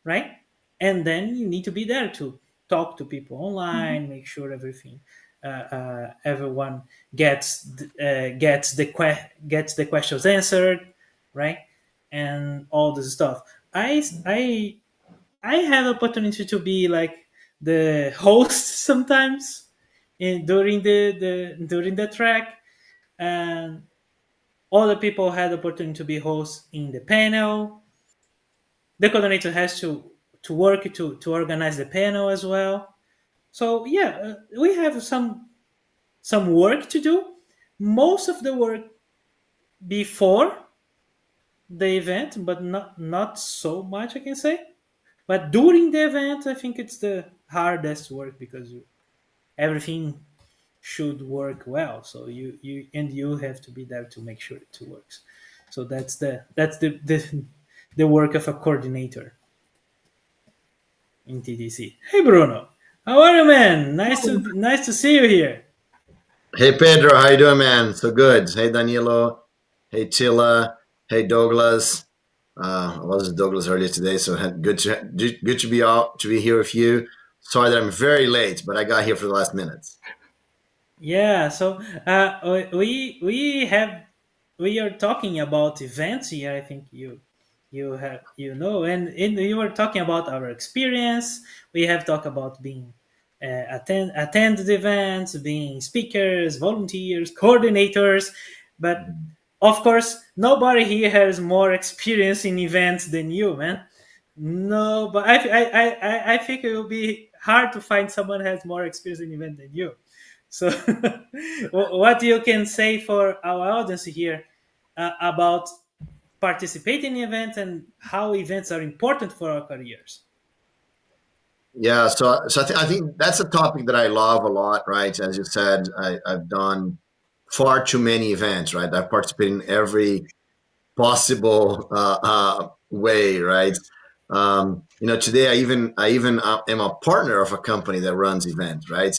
right? And then you need to be there to talk to people Mhm. online, make sure everything. everyone gets the questions answered, right, and all this stuff. I have opportunity to be like the host sometimes during the track, and other people had the opportunity to be hosts in the panel. The coordinator has to work to organize the panel as well. So yeah, we have some work to do. Most of the work before the event, but not so much, I can say. But during the event, I think it's the hardest work because everything should work well. So you have to be there to make sure it works. So that's the work of a coordinator in TDC. Hey Bruno, how are you, man? Nice to see you here. Hey Pedro, how you doing, man? So good. Hey Danilo. Hey Tilla. Hey Douglas. I was Douglas earlier today, so good to be out to be here with you. Sorry that I'm very late, but I got here for the last minutes. Yeah, so we are talking about events here. I think and you were talking about our experience. We have talked about being attended events, being speakers, volunteers, coordinators, but of course nobody here has more experience in events than you, man. No, but I think it will be hard to find someone who has more experience in event than you. So, what you can say for our audience here about participating in events and how events are important for our careers? Yeah, I think that's a topic that I love a lot, right? As you said, I've done far too many events, right? I've participated in every possible way, right? Today I even am a partner of a company that runs events, right?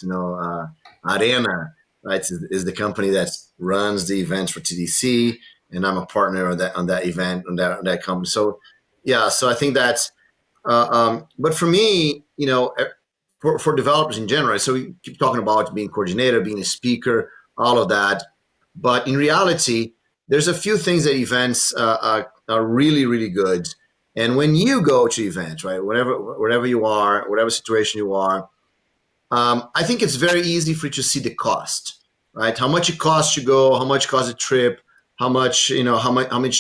Arena, right, is the company that runs the events for TDC, and I'm a partner on that event on that company. So yeah, so I think that's. But for me, for developers in general, so we keep talking about being coordinator, being a speaker, all of that. But in reality, there's a few things that events are really, really good. And when you go to events, right, wherever you are, whatever situation you are, I think it's very easy for you to see the cost, right? How much it costs to go, how much costs a trip, how much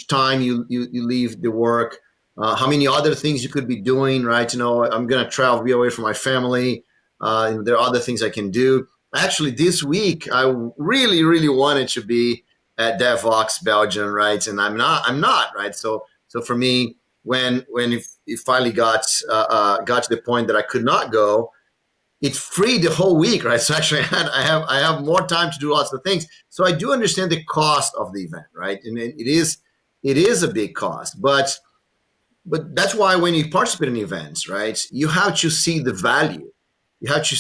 time you leave the work, how many other things you could be doing, right? I'm gonna travel, be away from my family. And there are other things I can do. Actually, this week I really, really wanted to be at DevVox Belgium, right? And I'm not, right? So for me, when it finally got to the point that I could not go, it freed the whole week, right? So actually, I have more time to do lots of things. So I do understand the cost of the event, right? And it is a big cost, but that's why when you participate in events, right, you have to see the value. You have to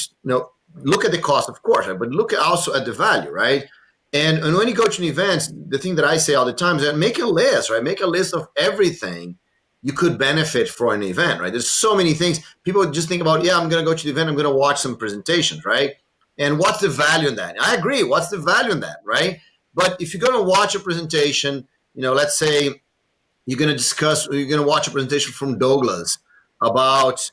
look at the cost, of course, right? But look also at the value, right? And when you go to an event, the thing that I say all the time is that make a list, right? Make a list of everything you could benefit from an event, right? There's so many things. People just think about, I'm going to go to the event, I'm going to watch some presentations, right? And what's the value in that? I agree. What's the value in that, right? But if you're going to watch a presentation, let's say you're going to watch a presentation from Douglas about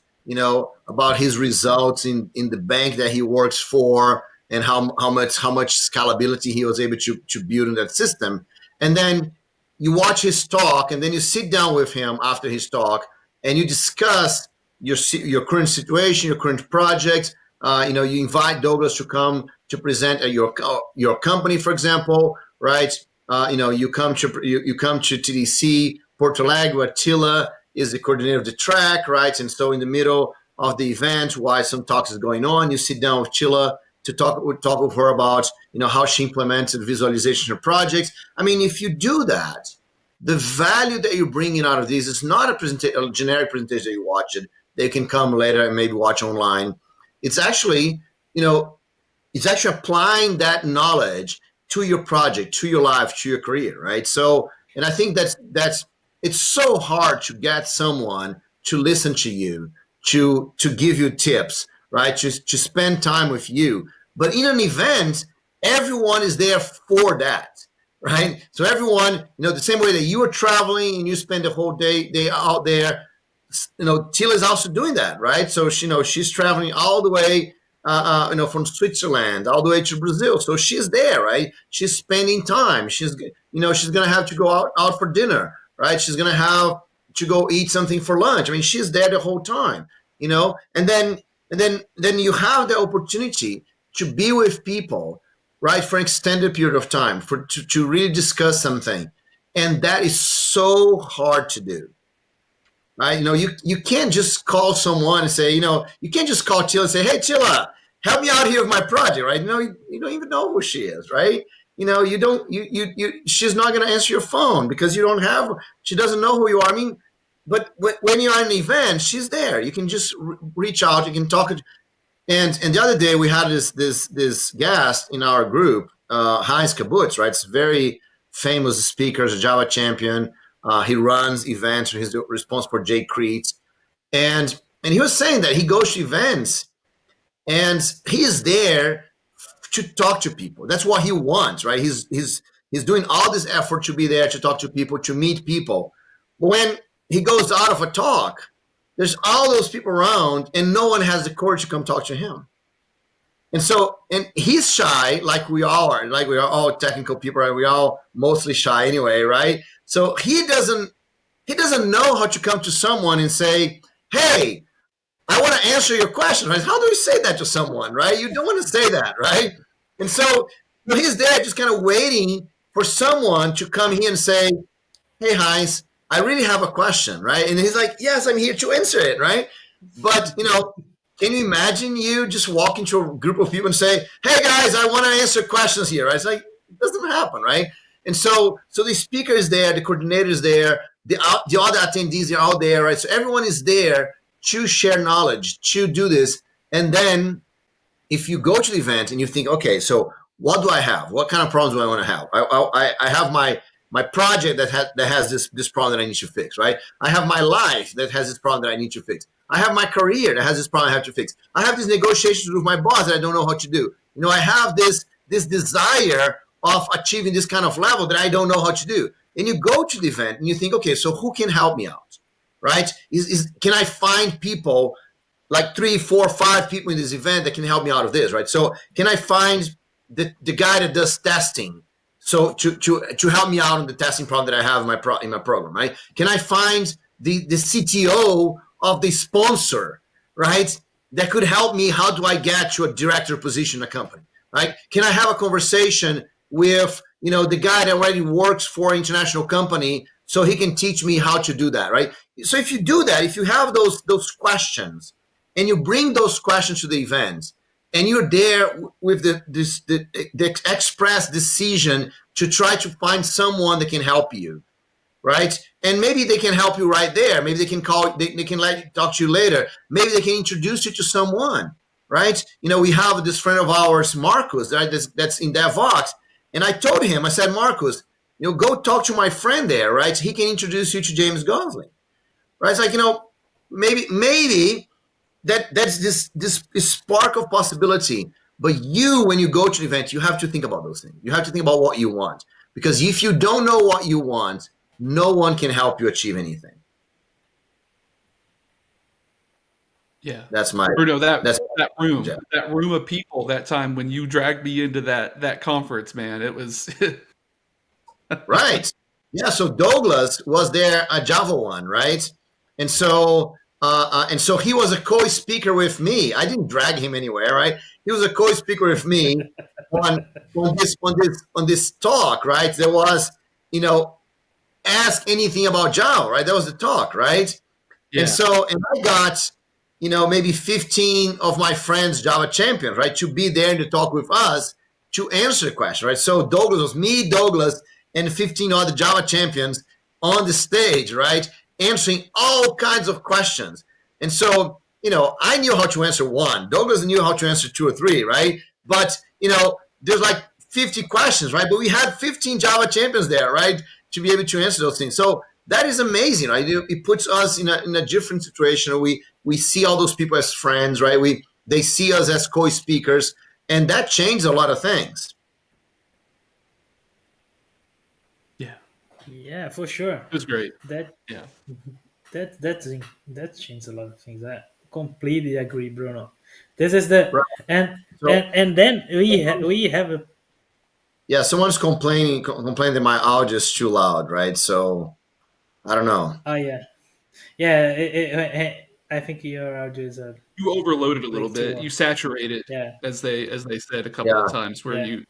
his results in the bank that he works for and how much scalability he was able to build in that system. And then you watch his talk, and then you sit down with him after his talk, and you discuss your current situation, your current project. You invite Douglas to come to present at your company, for example, right? You come to TDC Porto Alegre, where Tilla is the coordinator of the track, right? And so in the middle of the event, while some talks is going on, you sit down with Tilla to talk with her about how she implemented visualization of projects. I mean, if you do that, the value that you're bringing out of this is not a generic presentation that you watch it. They can come later and maybe watch online. It's actually, applying that knowledge to your project, to your life, to your career, right? So, and I think that's it's so hard to get someone to listen to you, to give you tips, right? To spend time with you. But in an event, everyone is there for that, right? So everyone, the same way that you are traveling and you spend the whole day out there, Tila is also doing that, right? So she's traveling all the way, from Switzerland all the way to Brazil. So she's there, right? She's spending time. She's gonna have to go out for dinner, right? She's gonna have to go eat something for lunch. I mean, she's there the whole time, and then you have the opportunity to be with people, right, for an extended period of time, to really discuss something. And that is so hard to do, right? You can't just call someone and say, you can't just call Tila and say, hey, Tila, help me out here with my project, right? You don't even know who she is, right? She's not going to answer your phone because she doesn't know who you are. I mean, but when you're at an event, she's there. You can just reach out, you can talk. And the other day we had this guest in our group, Heinz Kabutz, right? It's a very famous speaker, a Java champion. He runs events. He's responsible for Jay Creeds. And he was saying that he goes to events and he is there to talk to people. That's what he wants, right? He's doing all this effort to be there, to talk to people, to meet people. But when he goes out of a talk, there's all those people around and no one has the courage to come talk to him. And he's shy, like we all are, like we are all technical people, right? We're all mostly shy anyway, right? So he doesn't know how to come to someone and say, hey, I want to answer your question, right? How do you say that to someone, right? You don't want to say that, right? And so he's there just kind of waiting for someone to come here and say, hey, Heinz, I really have a question, right? And he's like, yes, I'm here to answer it, right? But, can you imagine you just walk into a group of people and say, hey, guys, I want to answer questions here, right? It's like, it doesn't happen, right? And so the speaker is there, the coordinator is there, the other attendees are out there, right? So everyone is there to share knowledge, to do this. And then if you go to the event and you think, okay, so what do I have? What kind of problems do I want to have? I have my project that has this problem that I need to fix, right? I have my life that has this problem that I need to fix. I have my career that has this problem I have to fix. I have these negotiations with my boss that I don't know how to do. I have this desire of achieving this kind of level that I don't know how to do. And you go to the event and you think, okay, so who can help me out, right? Can I find people, like 3, 4, 5 people in this event that can help me out of this, right? So can I find the guy that does testing? So to help me out on the testing problem that I have in my program, right? Can I find the CTO of the sponsor, right? That could help me. How do I get to a director position in a company, right? Can I have a conversation with, the guy that already works for an international company so he can teach me how to do that, right? So if you do that, if you have those questions and you bring those questions to the event, and you're there with the express decision to try to find someone that can help you, right? And maybe they can help you right there. Maybe they can they can let you talk to you later. Maybe they can introduce you to someone, right? We have this friend of ours, Marcus, right? That's in DevVox. And I told him, I said, Marcus, go talk to my friend there, right? He can introduce you to James Gosling, right? It's like, maybe that's this spark of possibility. But when you go to the event, you have to think about those things. You have to think about what you want. Because if you don't know what you want, no one can help you achieve anything. Yeah, that's my Bruno. That room of people. That time when you dragged me into that conference, man, it was right. Yeah. So Douglas was there at Java One, right? And so he was a co-speaker with me. I didn't drag him anywhere, right? He was a co-speaker with me on this talk, right? There was, ask anything about Java, right? That was the talk, right? Yeah. And I got, maybe 15 of my friends, Java champions, right, to be there to talk with us to answer the question, right? So Douglas was me, Douglas, and 15 other Java champions on the stage, right, answering all kinds of questions. And so, I knew how to answer one. Douglas knew how to answer 2 or 3, right? But, there's like 50 questions, right? But we had 15 Java champions there, right, to be able to answer those things. So that is amazing, right? It puts us in a different situation. We see all those people as friends, right? They see us as co-speakers. And that changed a lot of things. Yeah, Yeah, for sure. it was great. That Yeah. that changed a lot of things. I completely agree, Bruno. This is the Right. and So, and then we have a yeah, someone's complaining that my audio is too loud, right? So I don't know. oh yeah I think your audio is a You overloaded a little way too bit. low. You saturated, Yeah, as they said a couple Yeah, of times, where yeah, you.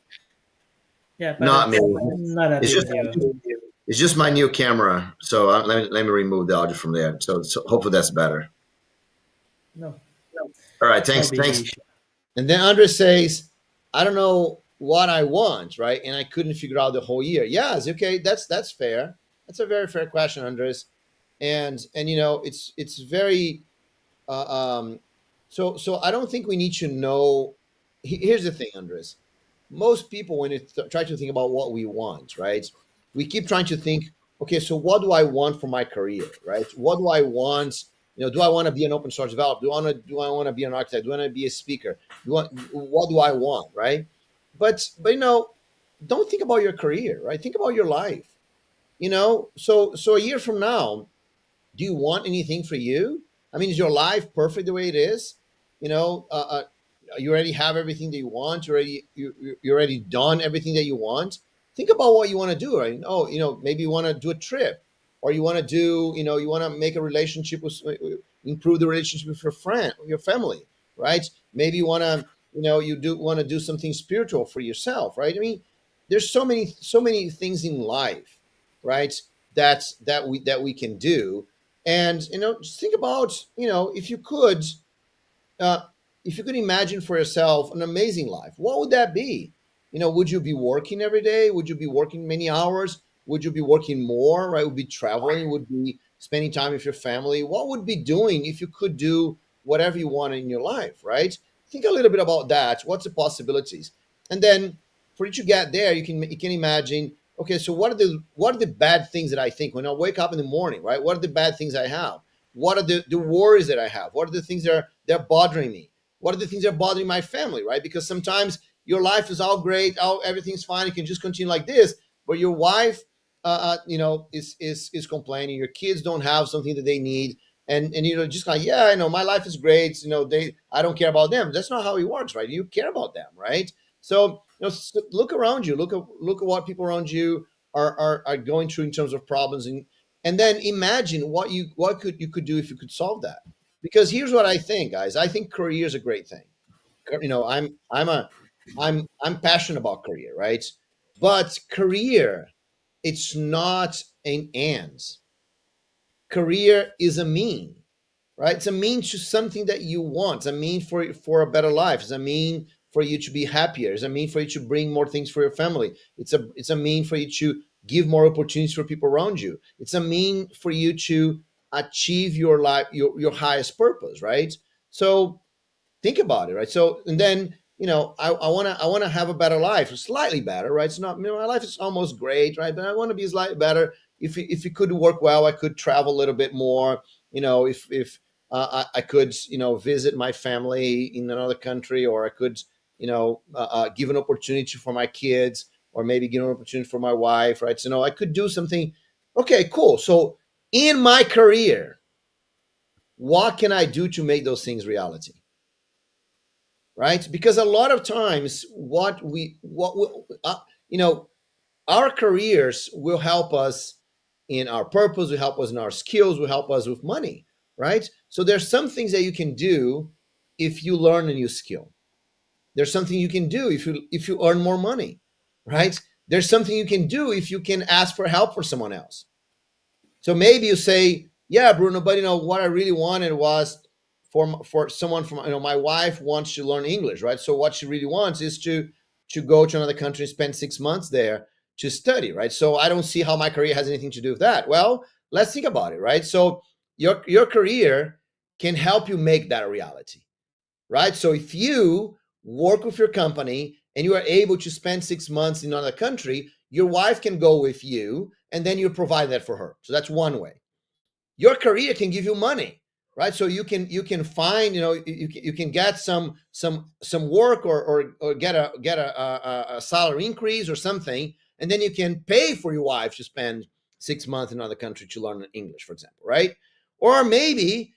yeah, but not me. it's not a It's big just deal. it's just my new camera. So let me remove the audio from there. So hopefully that's better. No, All right, no thanks, big thanks. issue. And then Andres says, I don't know what I want, right? And I couldn't figure out the whole year. Yes, okay, that's fair. That's a very fair question, Andres. And you know, it's very so I don't think we need to know. Here's the thing, Andres. Most people, when you try to think about what we want, right? We keep trying to think, okay, so what do I want for my career, right? What do I want? You know, do I want to be an open source developer? Do I want to be an architect? Do I want to be a speaker? What do I want, right? But you know, don't think about your career, right? Think about your life. You know, so a year from now, do you want anything for you? I mean, is your life perfect the way it is? You know, you already have everything that you want. You already done everything that you want. Think about what you want to do, right? Oh, you know, maybe you want to do a trip, or you want to do, you know, you want to make a relationship with, improve the relationship with your friend, your family, right? Maybe you want to, you know, you do want to do something spiritual for yourself, right? I mean, there's so many things in life, right? That we can do, and you know, just think about, you know, uh, if you could imagine for yourself an amazing life, what would that be? You know, would you be working every day? Would you be working many hours? Would you be working more? Right? Would be traveling? Would be spending time with your family? What would be doing if you could do whatever you want in your life? Right? Think a little bit about that. What's the possibilities? And then for you to get there, you can imagine. Okay, so what are the bad things that I think when I wake up in the morning? Right? What are the bad things I have? What are the worries that I have? What are the things that are bothering me? What are the things that are bothering my family, right? Because sometimes your life is all great, everything's fine, you can just continue like this, but your wife, you know, is complaining. Your kids don't have something that they need, and you know, just like, yeah, I know my life is great. You know, I don't care about them. That's not how it works, right? You care about them, right? So you know, look around you, look at what people around you are going through in terms of problems, and then imagine what you could do if you could solve that. Because here's what I think, guys. I think career is a great thing. You know, I'm passionate about career, right? But career, it's not an end. Career is a mean, right? It's a mean to something that you want. It's a mean for a better life. It's a mean for you to be happier. It's a mean for you to bring more things for your family. It's a mean for you to give more opportunities for people around you. It's a mean for you to achieve your life, your highest purpose, right? So think about it, right? So, and then, you know, I want to have a better life, slightly better, right? It's not, you know, my life is almost great, right? But I want to be slightly better. If it could work well, I could travel a little bit more. You know, if I could, you know, visit my family in another country, or I could, you know, give an opportunity for my kids, or maybe give an opportunity for my wife, right? So, no, I could do something. Okay, cool. So, in my career, what can I do to make those things reality? Right? Because a lot of times, you know, our careers will help us in our purpose, will help us in our skills, will help us with money, right? So there's some things that you can do if you learn a new skill. There's something you can do if you earn more money, right? There's something you can do if you can ask for help for someone else. So maybe you say, yeah, Bruno, but you know what I really wanted was for someone from, you know, my wife wants to learn English, right? So what she really wants is to go to another country and spend 6 months there to study, right? So I don't see how my career has anything to do with that. Well, let's think about it, right? So your career can help you make that a reality, right? So if you work with your company and you are able to spend 6 months in another country, your wife can go with you, and then you provide that for her. So that's one way. Your career can give you money, right? So you can find, you can get some work, or get a salary increase or something, and then you can pay for your wife to spend 6 months in another country to learn English, for example, right? Or maybe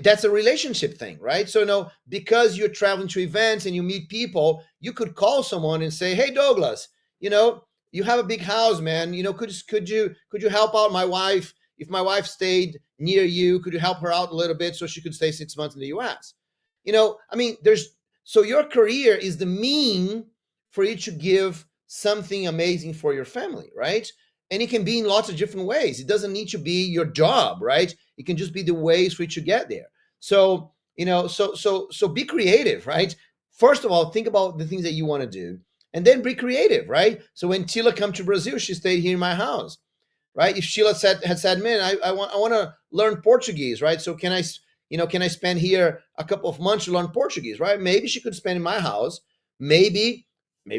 that's a relationship thing, right? So because you're traveling to events and you meet people, you could call someone and say, "Hey, Douglas, you have a big house, man. Could you help out my wife? If my wife stayed near you, could you help her out a little bit so she could stay 6 months in the US?" I mean, so your career is the mean for you to give something amazing for your family, right? And it can be in lots of different ways. It doesn't need to be your job, right? It can just be the ways for you to get there. So, so be creative, right? First of all, think about the things that you want to do, and then be creative, right? So when Tila come to Brazil, she stayed here in my house, right? If Sheila had said, "Man, I want to learn Portuguese," right? So can I spend here a couple of months to learn Portuguese, right? Maybe she could spend in my house. Maybe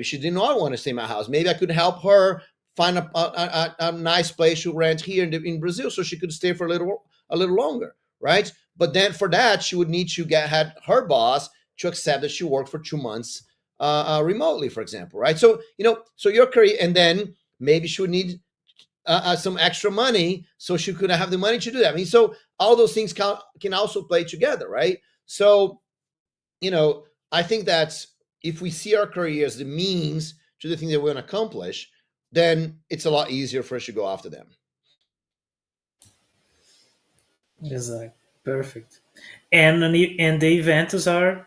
she did not want to stay in my house. Maybe I could help her find a nice place to rent here in Brazil, so she could stay for a little longer, right? But then for that, she would need to had her boss to accept that she worked for 2 months remotely, for example, right? So so your career, and then maybe she would need some extra money so she could have the money to do that. I mean, so all those things can also play together, right? So I think that if we see our career as the means to the things that we want to accomplish, then it's a lot easier for us to go after them. Exactly. Perfect. And the events are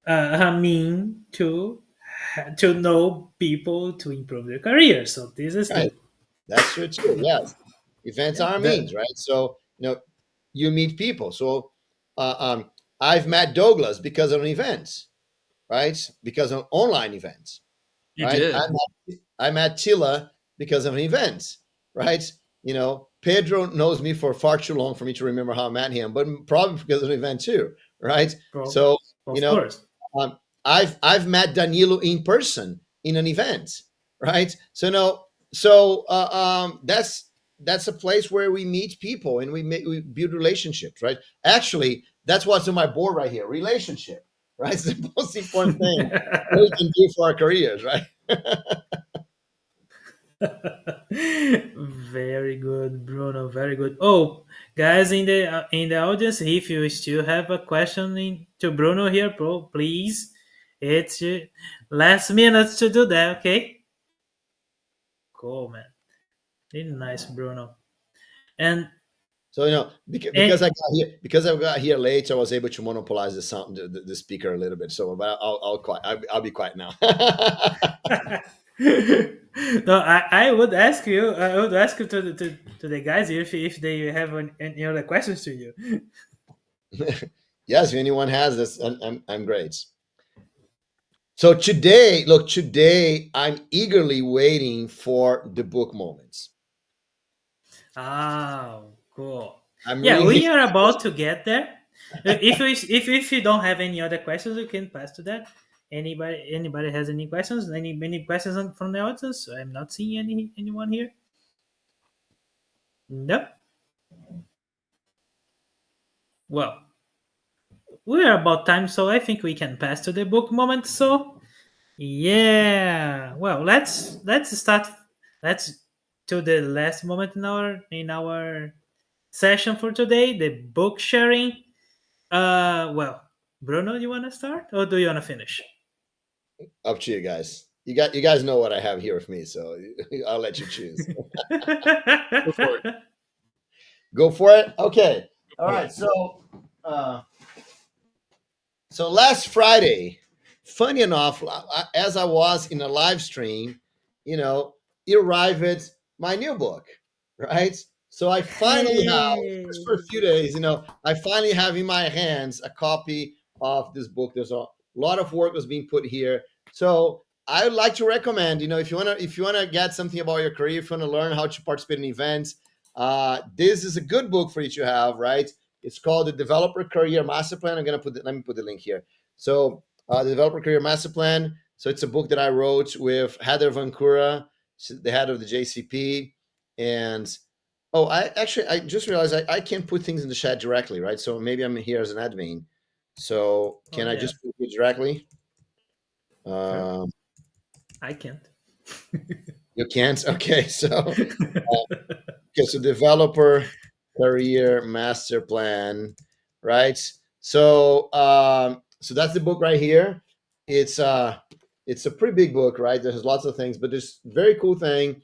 a mean to know people to improve their career. So this is Right. That's true too. Yes, events are the means, right? So you meet people. So I've met Douglas because of an event, right? Because of online events, You right? did. I met Tila because of an event, right? Pedro knows me for far too long for me to remember how I met him, but probably because of an event too, right? So of course. I've met Danilo in person in an event, right? So that's a place where we meet people and we build relationships, right? Actually, that's what's on my board right here: relationship, right? It's the most important thing we can do for our careers, right? Very good, Bruno. Very good. Oh, guys in the audience, if you still have a question to Bruno here, please, it's last minute to do that. Okay. Cool, man. Really nice, Bruno. And So because I got here late, I was able to monopolize the sound, the speaker a little bit. So, but I'll be quiet now. no, I would ask you. I would ask you to the guys if they have any other questions to you. Yes, if anyone has this, I'm great. So today I'm eagerly waiting for the book moments. Oh, cool. I'm Yeah, really we are about to get there. If you don't have any other questions, you can pass to that. Anybody has any questions? Any questions from the audience? I'm not seeing anyone here. Nope. Well, we are about time, so I think we can pass to the book moment. So yeah, well, let's start. Let's to the last moment in our session for today, the book sharing. Well, Bruno, you want to start, or do you want to finish? up to you guys. You guys know what I have here with me, so I'll let you choose. Go for it. Go for it. Okay. All right. So last Friday, funny enough, as I was in a live stream, it arrived my new book, right? So I finally have, just for a few days, I finally have in my hands a copy of this book. There's a lot of work that's being put here. So I would like to recommend, if you wanna get something about your career, if you wanna learn how to participate in events, this is a good book for you to have, right? It's called the Developer Career Master Plan. Let me put the link here. So the Developer Career Master Plan. So it's a book that I wrote with Heather Vancouver, the head of the JCP, and Oh, I just realized I can't put things in the chat directly, right? So maybe I'm here as an admin. So Oh, can I yeah. just put it directly? Sure. Um, I can't. you can't. Okay, so okay, so developer career master plan, right? So so that's the book right here. It's it's a pretty big book, right? There's lots of things, but there's very cool thing.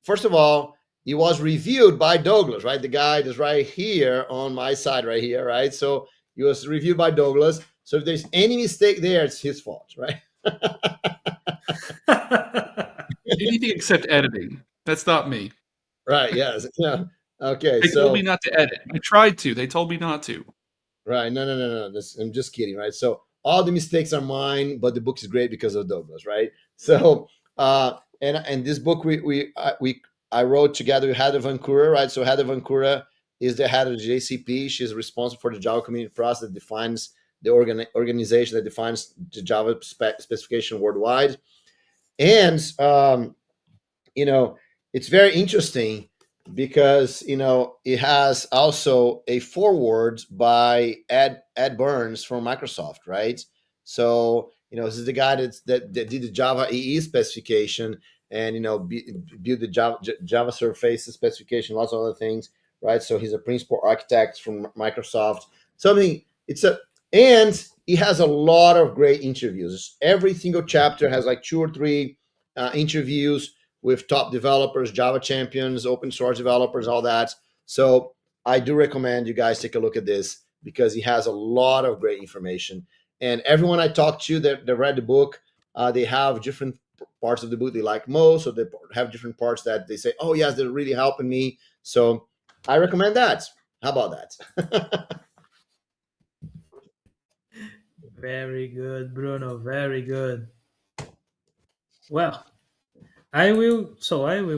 First of all, it was reviewed by Douglas, right? The guy that's right here on my side, right here, right? So it was reviewed by Douglas. So if there's any mistake there, it's his fault, right? Anything except editing. That's not me. Right. Yes. Yeah. Okay. They told So me not to edit. I tried to. They told me not to. right. No. No. No. No. I'm just kidding. Right. So all the mistakes are mine, but the book is great because of Douglas. Right. So and this book we I wrote together with Heather Vancouver. Right. So Heather Vancouver is the head of the JCP. She's responsible for the Java community process that defines the organization that defines the Java specification worldwide. And you know, it's very interesting because it has also a foreword by Ed Burns from Microsoft, right? So this is the guy that did the Java EE specification and build the Java Surface specification, lots of other things, right? So he's a principal architect from Microsoft. So I mean, and he has a lot of great interviews. Every single chapter has like 2 or 3 interviews with top developers, Java champions, open source developers, all that. So I do recommend you guys take a look at this because he has a lot of great information. And everyone I talked to that read the book, they have different parts of the book they like most, so they have different parts that they say, "Oh yes, they're really helping me." So I recommend that. How about that? Very good, Bruno. Very good. Well, I will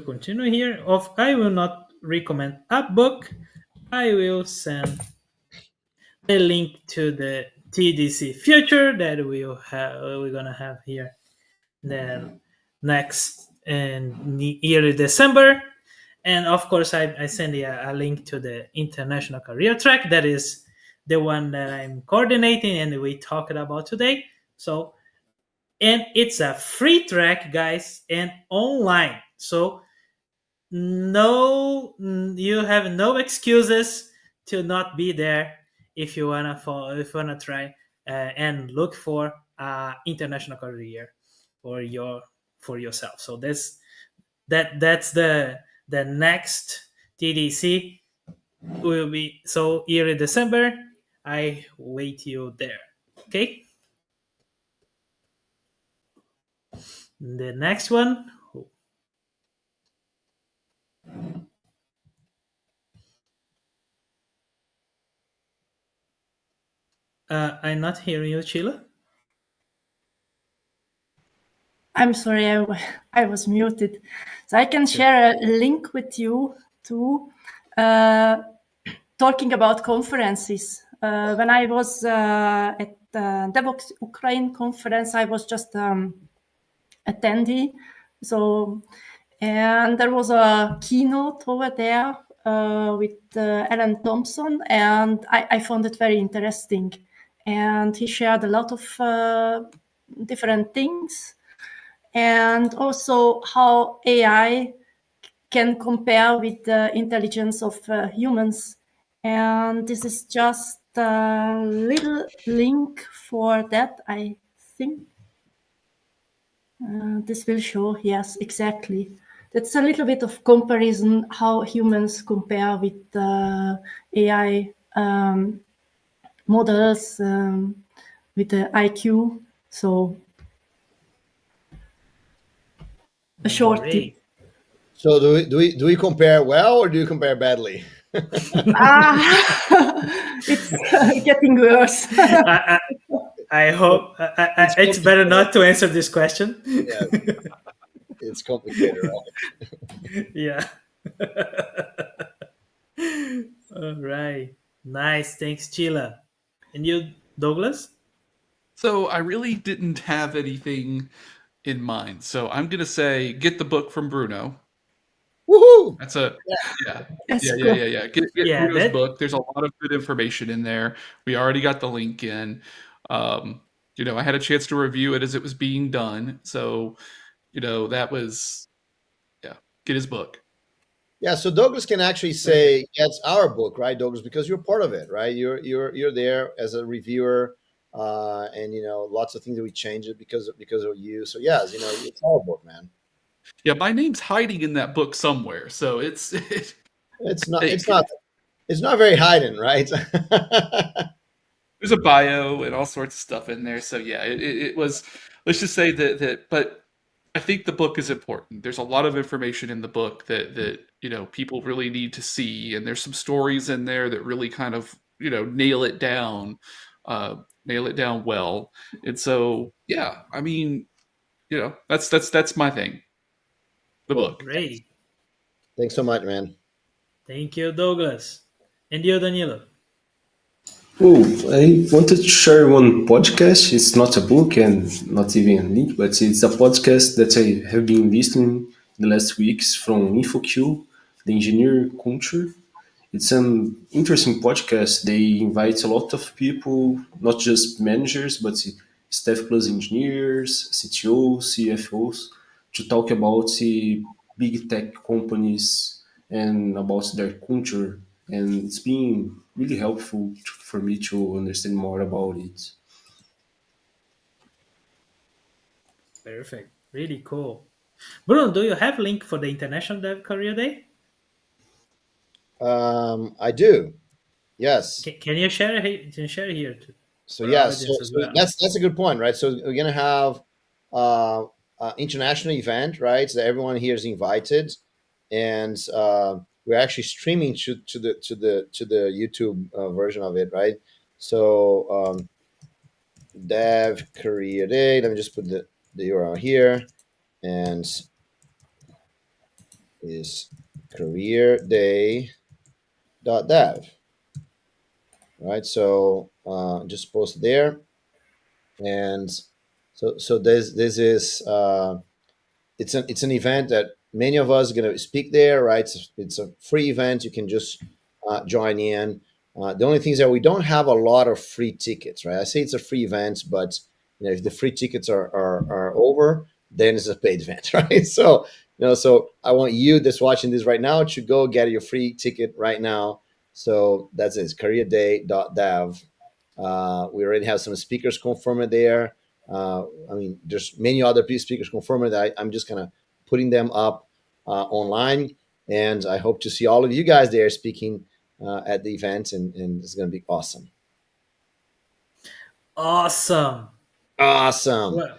continue here. I will not recommend a book. I will send the link to the TDC future that we're gonna have here the next in early December. And of course, I send you a link to the international career track. That is the one that I'm coordinating and we talked about today. So, and it's a free track, guys, and online. So no, you have no excuses to not be there if you wanna follow, if you wanna try and look for international career for yourself. So that's the next TDC will be so early December. I wait you there. Okay. The next one. I'm not hearing you, Sheila. I'm sorry, I was muted. So I can share a link with you too, talking about conferences. When I was at the DevOps Ukraine conference, I was just attendee. So, and there was a keynote over there with Alan Thompson, and I found it very interesting. And he shared a lot of different things, and also how AI can compare with the intelligence of humans. And this is just a little link for that, I think. This will show, yes, exactly. That's a little bit of comparison how humans compare with AI models with the IQ. So a short tip. Great. So do we compare well or do you compare badly? It's getting worse. I hope it's better not to answer this question. Yeah, it's complicated, right? Yeah. All right. Nice. Thanks, Sheila. And you, Douglas? So I really didn't have anything in mind. So I'm going to say get the book from Bruno. Woohoo! That's a yeah. That's Yeah, yeah, good. yeah, yeah. Get Yeah, Udo's that book. There's a lot of good information in there. We already got the link in. Um, I had a chance to review it as it was being done. So, that was yeah. Get his book. Yeah, so Douglas can actually perfect. say it's our book, right, Douglas? Because you're part of it, right? You're there as a reviewer, and lots of things that we changed it because of you. So yes, it's our book, man. Yeah, my name's hiding in that book somewhere. So it's It's not. hey, It's not. It's not very hiding, right? there's a bio and all sorts of stuff in there. So yeah, it was. Let's just say that. But I think the book is important. There's a lot of information in the book that people really need to see, and there's some stories in there that really kind of nail it down well. And so yeah, I mean, that's my thing. The Cool. book. Great. Thanks so much, man. Thank you, Douglas. And you, Danilo. Oh, I wanted to share one podcast. It's not a book and not even a link, but it's a podcast that I have been listening the last weeks from InfoQ, the engineer culture. It's an interesting podcast. They invite a lot of people, not just managers, but staff plus engineers, CTOs, CFOs, to talk about the big tech companies and about their culture. And it's been really helpful for me to understand more about it. Perfect. Really cool. Bruno, do you have link for the International Dev Career Day? I do. Yes. Can you share? Can you share here So for our yeah. So, audience as so well? that's a good point, right? So we're gonna have international event, right? So everyone here is invited, and we're actually streaming to the YouTube version of it, right? So Dev Career Day. Let me just put the URL here, and is careerday.dev, right? So just post there, and so this is it's an event that many of us are going to speak there, right? It's a free event. You can just join in. The only thing is that we don't have a lot of free tickets, right? I say it's a free event, but if the free tickets are over, then it's a paid event, right? So so I want you that's watching this right now to go get your free ticket right now. So that's it. It's careerday.dev. We already have some speakers confirmed there. I mean, there's many other speakers confirmed that I'm just kind of putting them up online, and I hope to see all of you guys there speaking at the event, and it's going to be awesome. Awesome. Awesome. Well,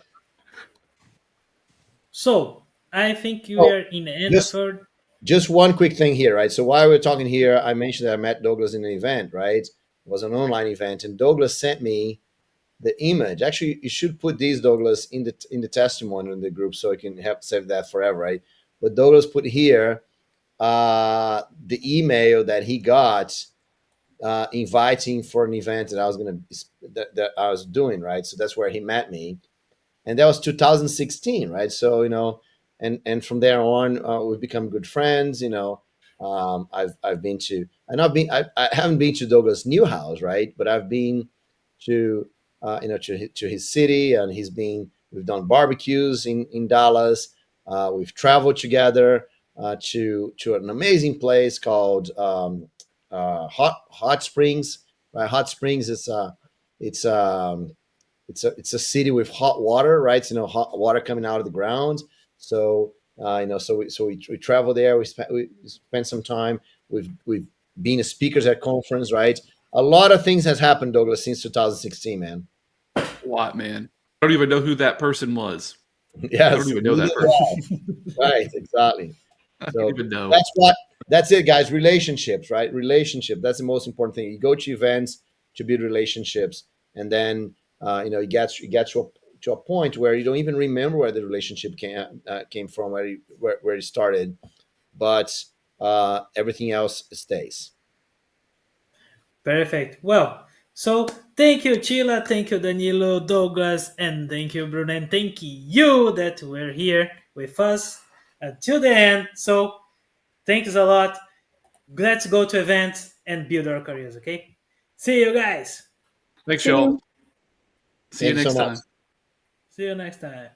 so I think we Oh, are in the end just of our. just one quick thing here, right? So while we're talking here, I mentioned that I met Douglas in an event, right? It was an online event, and Douglas sent me the image. Actually, you should put these, Douglas, in the testimony in the group so I can have save that forever, right? But Douglas put here the email that he got inviting for an event that I was that I was doing, right? So that's where he met me, and that was 2016, right? So and from there on, we've become good friends. I've been to, and I haven't been to Douglas' new house, right? But I've been to to his city, and we've done barbecues in Dallas. We've traveled together to an amazing place called Hot Springs. Right, Hot Springs is it's it's a city with hot water, right? So, hot water coming out of the ground. So we travel there. We spent some time. We've been speakers at conference, right? A lot of things has happened, Douglas, since 2016, man. A lot, man. I don't even know who that person was. Yes, I don't even know that person. right, exactly. I So don't even know. that's it, guys. Relationships, right? Relationship. That's the most important thing. You go to events to build relationships, and then you get to a point where you don't even remember where the relationship came from, where it started, but everything else stays. Perfect. Well, so thank you, Chila. Thank you, Danilo, Douglas, and thank you, Bruno. And thank you that were here with us until the end. So Thanks a lot. Let's go to events and build our careers, okay? See you guys. Thanks, See y'all. you. See you Thanks next so much. time. See you next time.